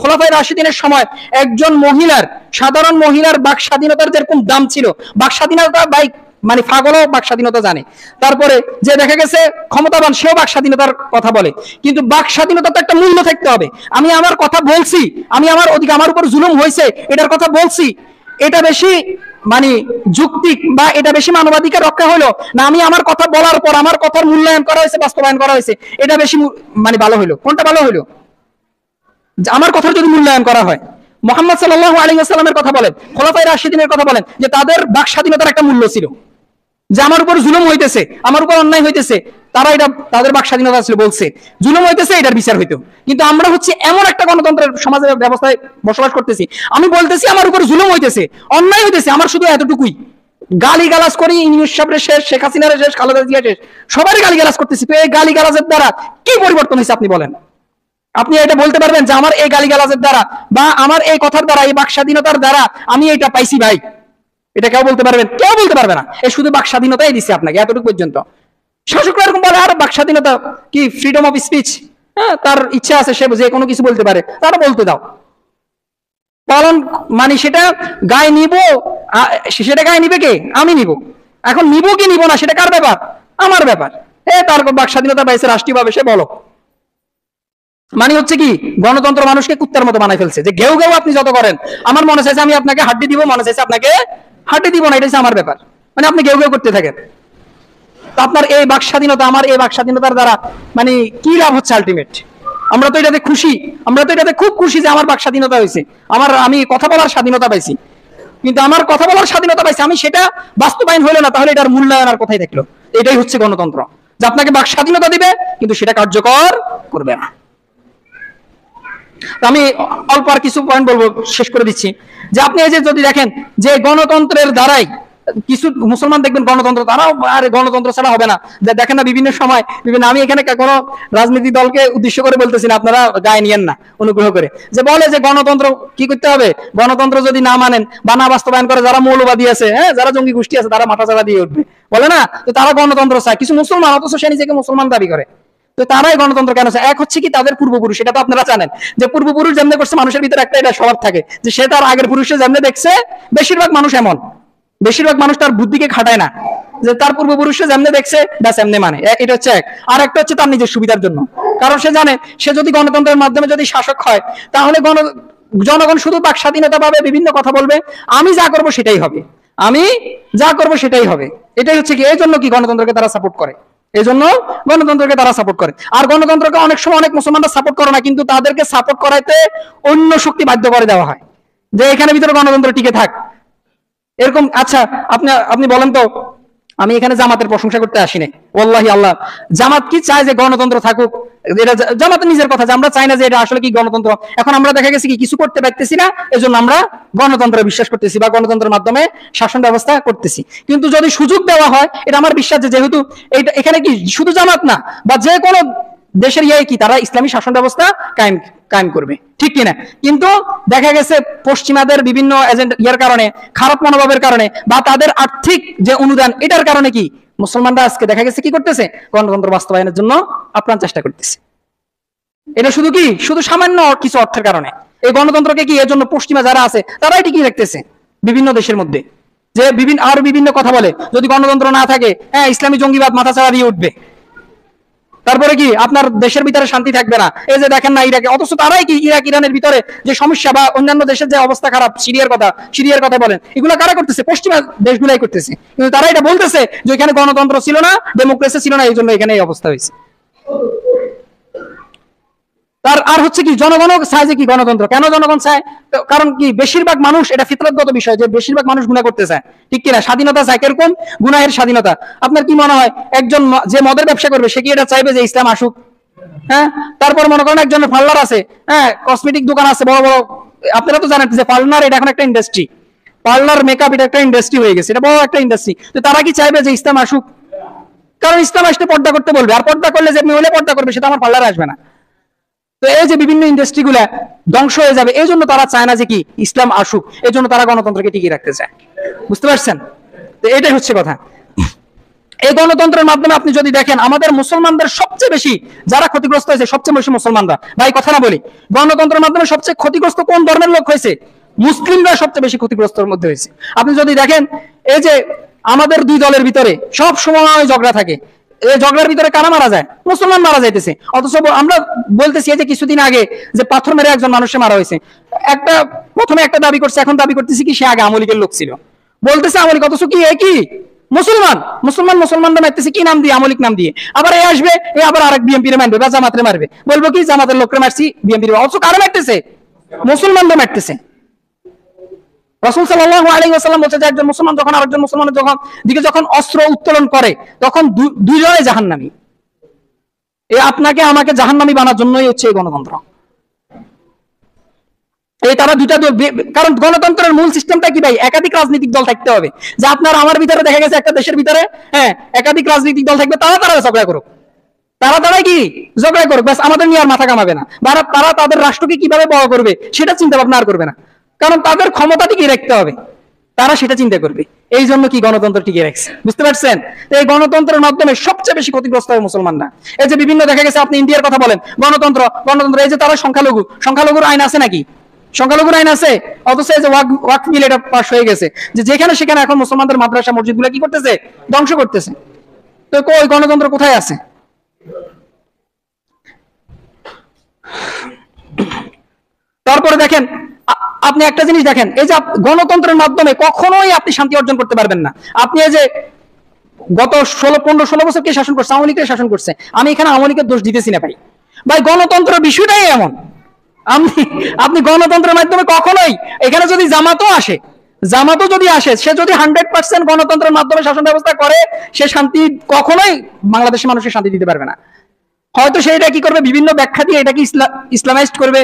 খোলাফায়ে রাশিদিনের সময় একজন মহিলার, সাধারণ মহিলার বাক স্বাধীনতার যেরকম দাম ছিল, বাক স্বাধীনতা মানে পাগলও বাক স্বাধীনতা জানে, তারপরে যে দেখা গেছে ক্ষমতাবান সেও বাক স্বাধীনতার কথা বলে, কিন্তু বাক স্বাধীনতা তো একটা মূল্য থাকতে হবে। আমি আমার কথা বলছি, আমি আমার অধিকার, আমার উপর জুলুম হয়েছে এটার কথা বলছি, এটা বেশি মানে যৌক্তিক বা এটা বেশি মানবাধিকার রক্ষা হলো না আমি আমার কথা বলার পর আমার কথার মূল্যায়ন করা হয়েছে, বাস্তবায়ন করা হয়েছে, এটা বেশি মানে ভালো হলো? কোনটা ভালো হলো? আমার কথার যদি মূল্যায়ন করা হয়। মুহাম্মদ সাল্লাল্লাহু আলাইহি ওয়াসাল্লামের কথা বলেন, খোলাফায়ে রাশিদিনের কথা বলেন, যে তাদের বাক স্বাধীনতার একটা মূল্য ছিল, যে আমার উপর জুলুম হইতেছে, আমার উপর অন্যায় হইতেছে, তারা এটা তাদের বাক স্বাধীনতা ছিল, বলছে জুলুম হইতেছে এটার বিচার হইতো। কিন্তু আমরা হচ্ছে এমন একটা গণতন্ত্রের সমাজের ব্যবস্থায় বসবাস করতেছি, আমি বলতেছি আমার উপর জুলুম হইতেছে, অন্যায় হইতেছে, আমার শুধু এতটুকুই গালি গালাজ করি, ইউনূস সাহেবের শেষ, শেখ হাসিনার শেষ, খালেদা জিয়া শেষ, সবারই গালি গালাজ করতেছি। তো এই গালি গালাজের দ্বারা কি পরিবর্তন হয়েছে আপনি বলেন? আপনি এটা বলতে পারবেন যে আমার এই গালি গালাজের দ্বারা বা আমার এই কথার দ্বারা, এই বাক স্বাধীনতার দ্বারা আমি এটা পাইছি ভাই? এটা কেউ বলতে পারবেন? কেউ বলতে পারবে না। এই শুধু বাক স্বাধীনতাই দিচ্ছে আপনাকে এতটুকু পর্যন্ত। শাসকরা এরকম বলে, আর বাক স্বাধীনতা কি, ফ্রিডম অফ স্পিচ, হ্যাঁ তার ইচ্ছা আছে সে যে কোনো কিছু বলতে পারে, তারা বলতে দাও। পালন মানে সেটা গায়ে নিব, সেটা গায়ে নিবে কে? আমি নিব। এখন নিব কি নিব না সেটা কার ব্যাপার? আমার ব্যাপার। তার বাক স্বাধীনতা পাইছে রাষ্ট্রীয়ভাবে, সে বলো। মানে হচ্ছে কি, গণতন্ত্র মানুষকে কুত্তার মতো বানাই ফেলছে, যে ঘেউ ঘেউ আপনি যত করেন, আমার মনে চাইছে আমি আপনাকে হাড্ডি দিব, মনে চাইছে আপনাকে হাড্ডি দিব না, এটা হচ্ছে আমার ব্যাপার। মানে আপনি ঘেউ ঘেউ করতে থাকেন। তো আপনার এই বাক স্বাধীনতা, আমার এই বাক স্বাধীনতার দ্বারা মানে কি লাভ হচ্ছে আলটিমেট? আমরা তো এটাতে খুশি, আমরা তো এটাতে খুব খুশি যে আমার বাক স্বাধীনতা হয়েছে, আমি কথা বলার স্বাধীনতা পাইছি। কিন্তু আমার কথা বলার স্বাধীনতা পাইছি, আমি সেটা বাস্তবায়ন হলো না, তাহলে এটার মূল্যায়ন আর কোথায় থাকলো? এটাই হচ্ছে গণতন্ত্র, যে আপনাকে বাক স্বাধীনতা দিবে কিন্তু সেটা কার্যকর করবে না। আমি অল্প আর কিছু পয়েন্ট বলবো, শেষ করে দিচ্ছি। যে আপনি এই যে যদি দেখেন যে গণতন্ত্রের দ্বারাই কিছু মুসলমান দেখবেন গণতন্ত্র, তারাও আর গণতন্ত্র ছাড়া হবে না। দেখেন না বিভিন্ন সময় আমি এখানে কোনো রাজনৈতিক দলকে উদ্দেশ্য করে বলতেছি না, আপনারা গায়ে নিয়েন না অনুগ্রহ করে, যে বলে যে গণতন্ত্র কি করতে হবে, গণতন্ত্র যদি না মানেন বা না বাস্তবায়ন করে যারা মৌলবাদী আছে, যারা জঙ্গি গোষ্ঠী আছে, তারা মাথা চাড়া দিয়ে উঠবে, বলে না? তো তারা গণতন্ত্র চায়, কিছু মুসলমান, অথচ সে নিজেকে মুসলমান দাবি করে। তো তারাই গণতন্ত্র কেন চায়? এক হচ্ছে কি তাদের পূর্বপুরুষ, এটা তো আপনারা জানেন যে পূর্বপুরুষ যেমনি করছে, মানুষের ভিতরে একটা এটা স্বভাব থাকে যে সে তার আগের পুরুষে যেমনি দেখছে, বেশিরভাগ মানুষ এমন, বেশিরভাগ মানুষ তার বুদ্ধিকে খাটায় না, যে তার পূর্বপুরুষে যেমনি দেখছে ব্যাস এমনি মানে। এটা হচ্ছে এক। আর একটা হচ্ছে তার নিজের সুবিধার জন্য, কারণ সে জানে সে যদি গণতন্ত্রের মাধ্যমে যদি শাসক হয়, তাহলে জনগণ শুধু বাক স্বাধীনতা পাবে, বিভিন্ন কথা বলবে, আমি যা করবো সেটাই হবে, আমি যা করবো সেটাই হবে। এটাই হচ্ছে কি, এই জন্য কি গণতন্ত্রকে তারা সাপোর্ট করে, এই জন্য গণতন্ত্রকে তারা সাপোর্ট করে। আর গণতন্ত্রকে অনেক সময় অনেক মুসলমানরা সাপোর্ট করে না, কিন্তু তাদেরকে সাপোর্ট করাইতে অন্য শক্তি বাধ্য করে দেওয়া হয়, যে এখানে ভিতরে গণতন্ত্র টিকে থাক, এরকম। আচ্ছা আপনি বলেন তো, আমি এখানে জামাতের প্রশংসা করতে আসি নাই, ওয়াল্লাহি আল্লাহ, জামাত কি চায় যে গণতন্ত্র থাকুক? এটা জামাতের নিজের কথা যে আমরা চাই না যে এটা আসলে কি গণতন্ত্র। এখন আমরা দেখা গেছে কি কিছু করতে পারতেছি না, এজন্য আমরা গণতন্ত্রে বিশ্বাস করতেছি বা গণতন্ত্রের মাধ্যমে শাসন ব্যবস্থা করতেছি। কিন্তু যদি সুযোগ দেওয়া হয়, এটা আমার বিশ্বাস যে যেহেতু এখানে কি শুধু জামাত না বা যে কোনো দেশের কি তারা ইসলামী শাসন ব্যবস্থা কায়েম করবে, ঠিক কিনা? কিন্তু দেখা গেছে পশ্চিমাদের বিভিন্ন এজেন্ডার কারণে, খারাপ মনোভাবের কারণে বা তাদের আর্থিক যে অনুদান, এটার কারণে কি মুসলমানরা আজকে দেখা গেছে কি করতেছে, গণতন্ত্র বাস্তবায়নের জন্য আপ্রাণ চেষ্টা করতেছে। এটা শুধু সামান্য কিছু অর্থের কারণে। এই গণতন্ত্রকে কি এর জন্য পশ্চিমা যারা আছে তারাই টিকিয়ে রাখতেছে বিভিন্ন দেশের মধ্যে, যে বিভিন্ন কথা বলে যদি গণতন্ত্র না থাকে, ইসলামী জঙ্গিবাদ মাথা চাড়া দিয়ে উঠবে, তারপরে কি আপনার দেশের ভিতরে শান্তি থাকবে না। এই যে দেখেন না ইরাকে, অথচ তারাই কি ইরাক ইরানের ভিতরে যে সমস্যা বা অন্যান্য দেশের যে অবস্থা খারাপ, সিরিয়ার কথা বলেন, এগুলো কারা করতেছে? পশ্চিমা দেশগুলাই করতেছে। কিন্তু তারা এটা বলতেছে যে এখানে গণতন্ত্র ছিল না, ডেমোক্রেসি ছিল না, এই জন্য এখানে এই অবস্থা হয়েছে। আর হচ্ছে কি জনগণও চায় যে কি গণতন্ত্র। কেন জনগণ চায়? কারণ কি বেশিরভাগ মানুষ, এটা ফিতরতগত বিষয় যে বেশিরভাগ মানুষ গুনাহ করতে চায়, ঠিক কিনা? স্বাধীনতা চায়, কিরকম? গুনাহের স্বাধীনতা। আপনার কি মনে হয় একজন যে মদের ব্যবসা করবে সে কি এটা চাইবে যে ইসলাম আসুক? তারপর মনে করেন একজনের পার্লার আছে, কসমেটিক দোকান আছে বড় বড়, আপনারা তো জানেন যে পার্লার এটা এখন একটা ইন্ডাস্ট্রি, পার্লার মেকআপ এটা একটা ইন্ডাস্ট্রি হয়ে গেছে, এটা বড় একটা ইন্ডাস্ট্রি। তো তারা কি চাইবে যে ইসলাম আসুক? কারণ ইসলাম আসলে পর্দা করতে বলবে, আর পর্দা করলে যে মহিলা পর্দা করবে সেটা আমার পার্লারে আসবে না। তো এই যে বিভিন্ন ইন্ডাস্ট্রি গুলা ধ্বংস হয়ে যাবে, এই জন্য তারা চায় না যে কি ইসলাম আসুক, এই জন্য তারা গণতন্ত্রকে টিকিয়ে রাখতে চায়। বুঝতে পারছেন? তো এটাই হচ্ছে কথা। এই গণতন্ত্রের মাধ্যমে আপনি যদি দেখেন আমাদের মুসলমানদের সবচেয়ে বেশি যারা ক্ষতিগ্রস্ত হয়েছে সবচেয়ে বেশি মুসলমানরা। ভাই কথা না বলি, গণতন্ত্রের মাধ্যমে সবচেয়ে ক্ষতিগ্রস্ত কোন ধর্মের লোক হয়েছে? মুসলিমরা সবচেয়ে বেশি ক্ষতিগ্রস্তের মধ্যে হয়েছে। আপনি যদি দেখেন এই যে আমাদের দুই দলের ভিতরে সব সময় ঝগড়া থাকে, এই ঝগড়ার ভিতরে কারা মারা যায়? মুসলমান মারা যাইতেছে। অথচ আমরা বলতেছি এই যে কিছুদিন আগে যে পাথর মেরে একজন মানুষে মারা হয়েছে, প্রথমে একটা দাবি করছে, এখন দাবি করতেছি কি সে আগে আওয়ামী লীগের লোক ছিল, বলতেছে আওয়ামী লীগ, অথচ কি একই মুসলমানরা মারতেছে কি নাম দিয়ে? আওয়ামী লীগ নাম দিয়ে। আবার এ আসবে, এ আবার আরেক বিএনপি রে মারবে বা জামাতে মারবে, বলবো কি জামাতের লোকরে মারছি, বিএনপি। অথচ কারা মারতেছে? মুসলমানরা মারতেছে। রাসূল সাল্লাল্লাহু আলাইহি ওয়াসাল্লাম বলছে যে একজন মুসলমান যখন আরেকজন মুসলমানের দিকে যখন অস্ত্র উত্তোলন করে তখন দুইজনে জাহান্নামী। এই আপনাকে আমাকে জাহান্নামী বানার জন্যই হচ্ছে এই গণতন্ত্র। এই তারা দুইটা, কারণ গণতন্ত্রের মূল সিস্টেমটা কি ভাই? একাধিক রাজনৈতিক দল থাকতে হবে। যে আপনার আমার ভিতরে দেখা গেছে একটা দেশের ভিতরে একাধিক রাজনৈতিক দল থাকবে, তারা ঝগড়া করুক, তারা কি ঝগড়া করুক, ব্যাস আমাদের নিয়ে আর মাথা কামাবে না। তারা তাদের রাষ্ট্রকে কিভাবে বড় করবে সেটা চিন্তা ভাবনা আর করবে না, কারণ তাদের ক্ষমতা টিকিয়ে রাখতে হবে, তারা সেটা চিন্তা করবে। এই জন্য কি গণতন্ত্র টিকিয়ে রাখছে, বুঝতে পারছেন? এই গণতন্ত্রের মাধ্যমে সবচেয়ে বেশি ক্ষতিগ্রস্ত হয় মুসলমানরা। এই যে বিভিন্ন দেখা গেছে, আপনি ইন্ডিয়ার কথা বলেন, গণতন্ত্র, এই যে তারা সংখ্যালঘুর আইন আছে নাকি? সংখ্যালঘুর আইন আছে, অথচ এই যে ওয়াকফ বিল এটা পাস হয়ে গেছে, যে যেখানে সেখানে এখন মুসলমানদের মাদ্রাসা মসজিদ গুলা কি করতেছে? ধ্বংস করতেছে। তো ওই গণতন্ত্র কোথায় আছে? তারপরে দেখেন, আপনি একটা জিনিস দেখেন, এই যে গণতন্ত্রের মাধ্যমে কখনোই আপনি শান্তি অর্জন করতে পারবেন না। আপনি এই যে গত 15-16 বছর কে শাসন করছে? আওয়ামী লীগের শাসন করছে। আমি এখানে আওয়ামী লীগের দোষ দিতেছি না ভাই গণতন্ত্রের বিষয়টাই এমন। আপনি গণতন্ত্রের মাধ্যমে কখনোই, এখানে যদি জামাতও যদি আসে, সে যদি 100% গণতন্ত্রের মাধ্যমে শাসন ব্যবস্থা করে, সে শান্তি কখনোই বাংলাদেশের মানুষের শান্তি দিতে পারবে না। হয়তো সে এটা কি করবে, বিভিন্ন ব্যাখ্যা দিয়ে এটাকে ইসলামাইজড করবে,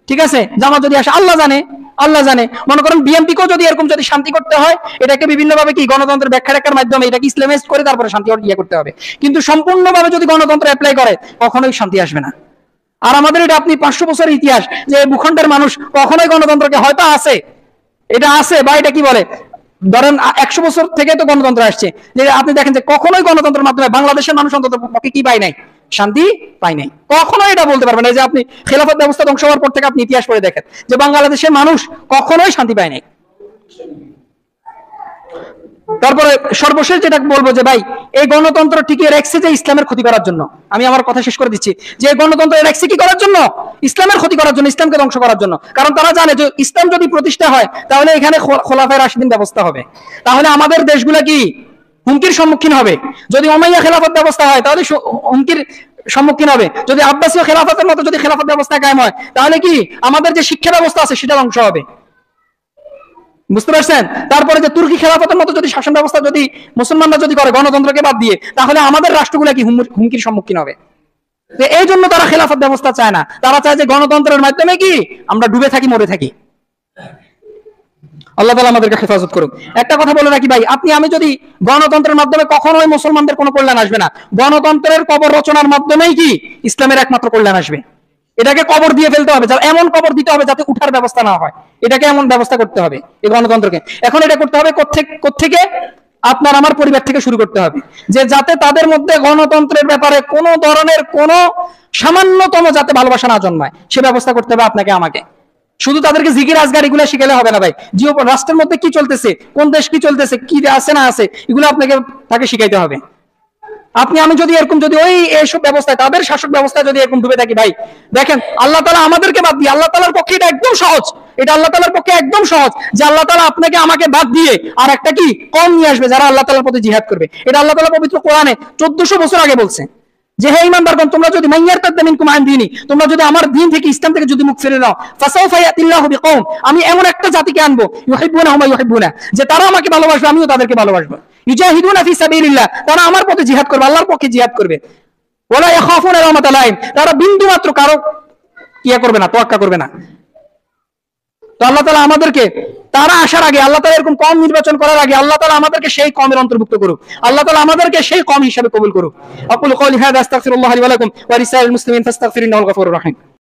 ঠিক আছে? জামাত যদি আসে, আল্লাহ জানে, মনে করেন বিএনপিকেও যদি এরকম যদি শান্তি করতে হয়, এটাকে বিভিন্ন ভাবে কি গণতন্ত্রের ব্যাখ্যার মাধ্যমে এটাকে ইসলামাইজড করে তারপরে শান্তি করতে হবে। কিন্তু সম্পূর্ণভাবে যদি গণতন্ত্র অ্যাপ্লাই করে, কখনোই শান্তি আসবে না। আর আমাদের এটা আপনি 500 বছরের ইতিহাস, যে ভূখণ্ডের মানুষ কখনোই গণতন্ত্রকে, হয়তো এটা আছে বা এটা কি বলে, ধরেন 100 বছর থেকে তো গণতন্ত্র আসছে, যে আপনি দেখেন যে কখনোই গণতন্ত্রের মাধ্যমে বাংলাদেশের মানুষ অন্তত পক্ষে কি পায় নাই? শান্তি পায় নাই। কখনোই এটা বলতে পারবেন না যে আপনি খেলাফত ব্যবস্থা ধ্বংস হওয়ার পর থেকে আপনি ইতিহাস পড়ে দেখেন যে বাংলাদেশের মানুষ কখনোই শান্তি পায় নাই। তারপরে সর্বশেষ যেটা বলবো যে ভাই, এই গণতন্ত্র টিকিয়ে রাখছে যে ইসলামের ক্ষতি করার জন্য। আমি আমার কথা শেষ করে দিচ্ছি, যে গণতন্ত্র রাখছে কি করার জন্য? ইসলামের ক্ষতি করার জন্য, ইসলামকে ধ্বংস করার জন্য। কারণ তারা জানে যে ইসলাম যদি প্রতিষ্ঠা হয়, তাহলে এখানে খোলাফায়ে রাশিদিন ব্যবস্থা হবে, তাহলে আমাদের দেশগুলা কি হুমকির সম্মুখীন হবে। যদি উমাইয়া খেলাফত ব্যবস্থা হয়, তাহলে হুমকির সম্মুখীন হবে। যদি আব্বাসীয় খেলাফতের মতো যদি খেলাফত ব্যবস্থা কায়েম হয়, তাহলে কি আমাদের যে শিক্ষা ব্যবস্থা আছে সেটা ধ্বংস হবে, বুঝতে পারছেন? তারপরে যে তুর্কি খেলাফতের মতো যদি শাসন ব্যবস্থা যদি মুসলমানরা যদি করে গণতন্ত্রকে বাদ দিয়ে, তাহলে আমাদের রাষ্ট্রগুলা কি হুমকির সম্মুখীন হবে। এই জন্য তারা খেলাফত ব্যবস্থা চায় না, তারা চায় যে গণতন্ত্রের মাধ্যমে কি আমরা ডুবে থাকি, মরে থাকি। আল্লাহ তাআলা আমাদেরকে হেফাজত করুক। একটা কথা বলে রাখি ভাই, আমি যদি গণতন্ত্রের মাধ্যমে কখনোই মুসলমানদের কোনো কল্যাণ আসবে না। গণতন্ত্রের কবর রচনার মাধ্যমেই কি ইসলামের একমাত্র কল্যাণ আসবে। এটাকে কবর দিয়ে ফেলতে হবে, এমন কবর দিতে হবে যাতে উঠার ব্যবস্থা না হয়। এটাকে এমন ব্যবস্থা করতে হবে এই গণতন্ত্রকে। এখন এটা করতে হবে কোত্থেকে? আপনার আমার পরিবার থেকে শুরু করতে হবে, যে যাতে তাদের মধ্যে গণতন্ত্রের ব্যাপারে কোনো ধরনের কোনো সামান্যতম যাতে ভালোবাসা না জন্মায়, সে ব্যবস্থা করতে হবে আপনাকে আমাকে। শুধু তাদেরকে জিকির আজগার এগুলো শিখালে হবে না ভাই। যে রাষ্ট্রের মধ্যে কি চলতেছে, কোন দেশ কি চলতেছে, কি আছে না আছে, এগুলো তাকে শিখাইতে হবে। আমি যদি এরকম যদি এইসব ব্যবস্থায়, তাদের শাসক ব্যবস্থায় যদি এরকম ডুবে থাকি ভাই, দেখেন আল্লাহ তাআলা আমাদেরকে বাদ দিয়ে, আল্লাহ তাআলার পক্ষে এটা একদম সহজ, এটা আল্লাহ তাআলার পক্ষে একদম সহজ যে আল্লাহ তাআলা আপনাকে আমাকে বাদ দিয়ে আর একটা কি কম নিয়ে আসবে যারা আল্লাহ তাআলার পথে জিহাদ করবে। এটা আল্লাহ তাআলা পবিত্র কোরআনে 1400 বছর আগে বলছে যে হে ঈমানদারগণ, তোমরা যদি মাইয়ারতাদ মিনকুম আন দীনি, তোমরা যদি আমার দ্বীন থেকে, ইসলাম থেকে যদি মুখ ফিরে নাও, ফাসাউফা ইয়াতিল্লাহু বিকওম, আমি এমন একটা জাতিকে আনবো, ইউহিব্বুনাহুম ওয়া ইউহিব্বুনা, যে তারা আমাকে ভালোবাসবে, আমিও তাদেরকে ভালোবাসবো। ইউজাহিদুনা ফি সাবিলিল্লাহ, তারা আমার পথে জিহাদ করবে, আল্লাহর পক্ষে জিহাদ করবে। ওয়ালা ইয়াখাফুনা লাওমাতা লাইম, তারা বিন্দু মাত্র কারো করবে না, তোয়াক্কা করবে না। তো আল্লাহ তাআলা আমাদেরকে, তারা আসার আগে, আল্লাহ তাআলা এরকম কম নির্বাচন করার আগে আল্লাহ তাআলা আমাদেরকে সেই কমের অন্তর্ভুক্ত করুক। আল্লাহ তাআলা আমাদেরকে সেই কম হিসেবে কবুল করুক। আকুলু কওলি হাযা আস্তাগফিরুল্লাহ লি ওয়া লাকুম ওয়া লিসাইরিল মুসলিমিন ফাস্তাগফিরুহু ইন্নাহু আল গফুরুর রহিম।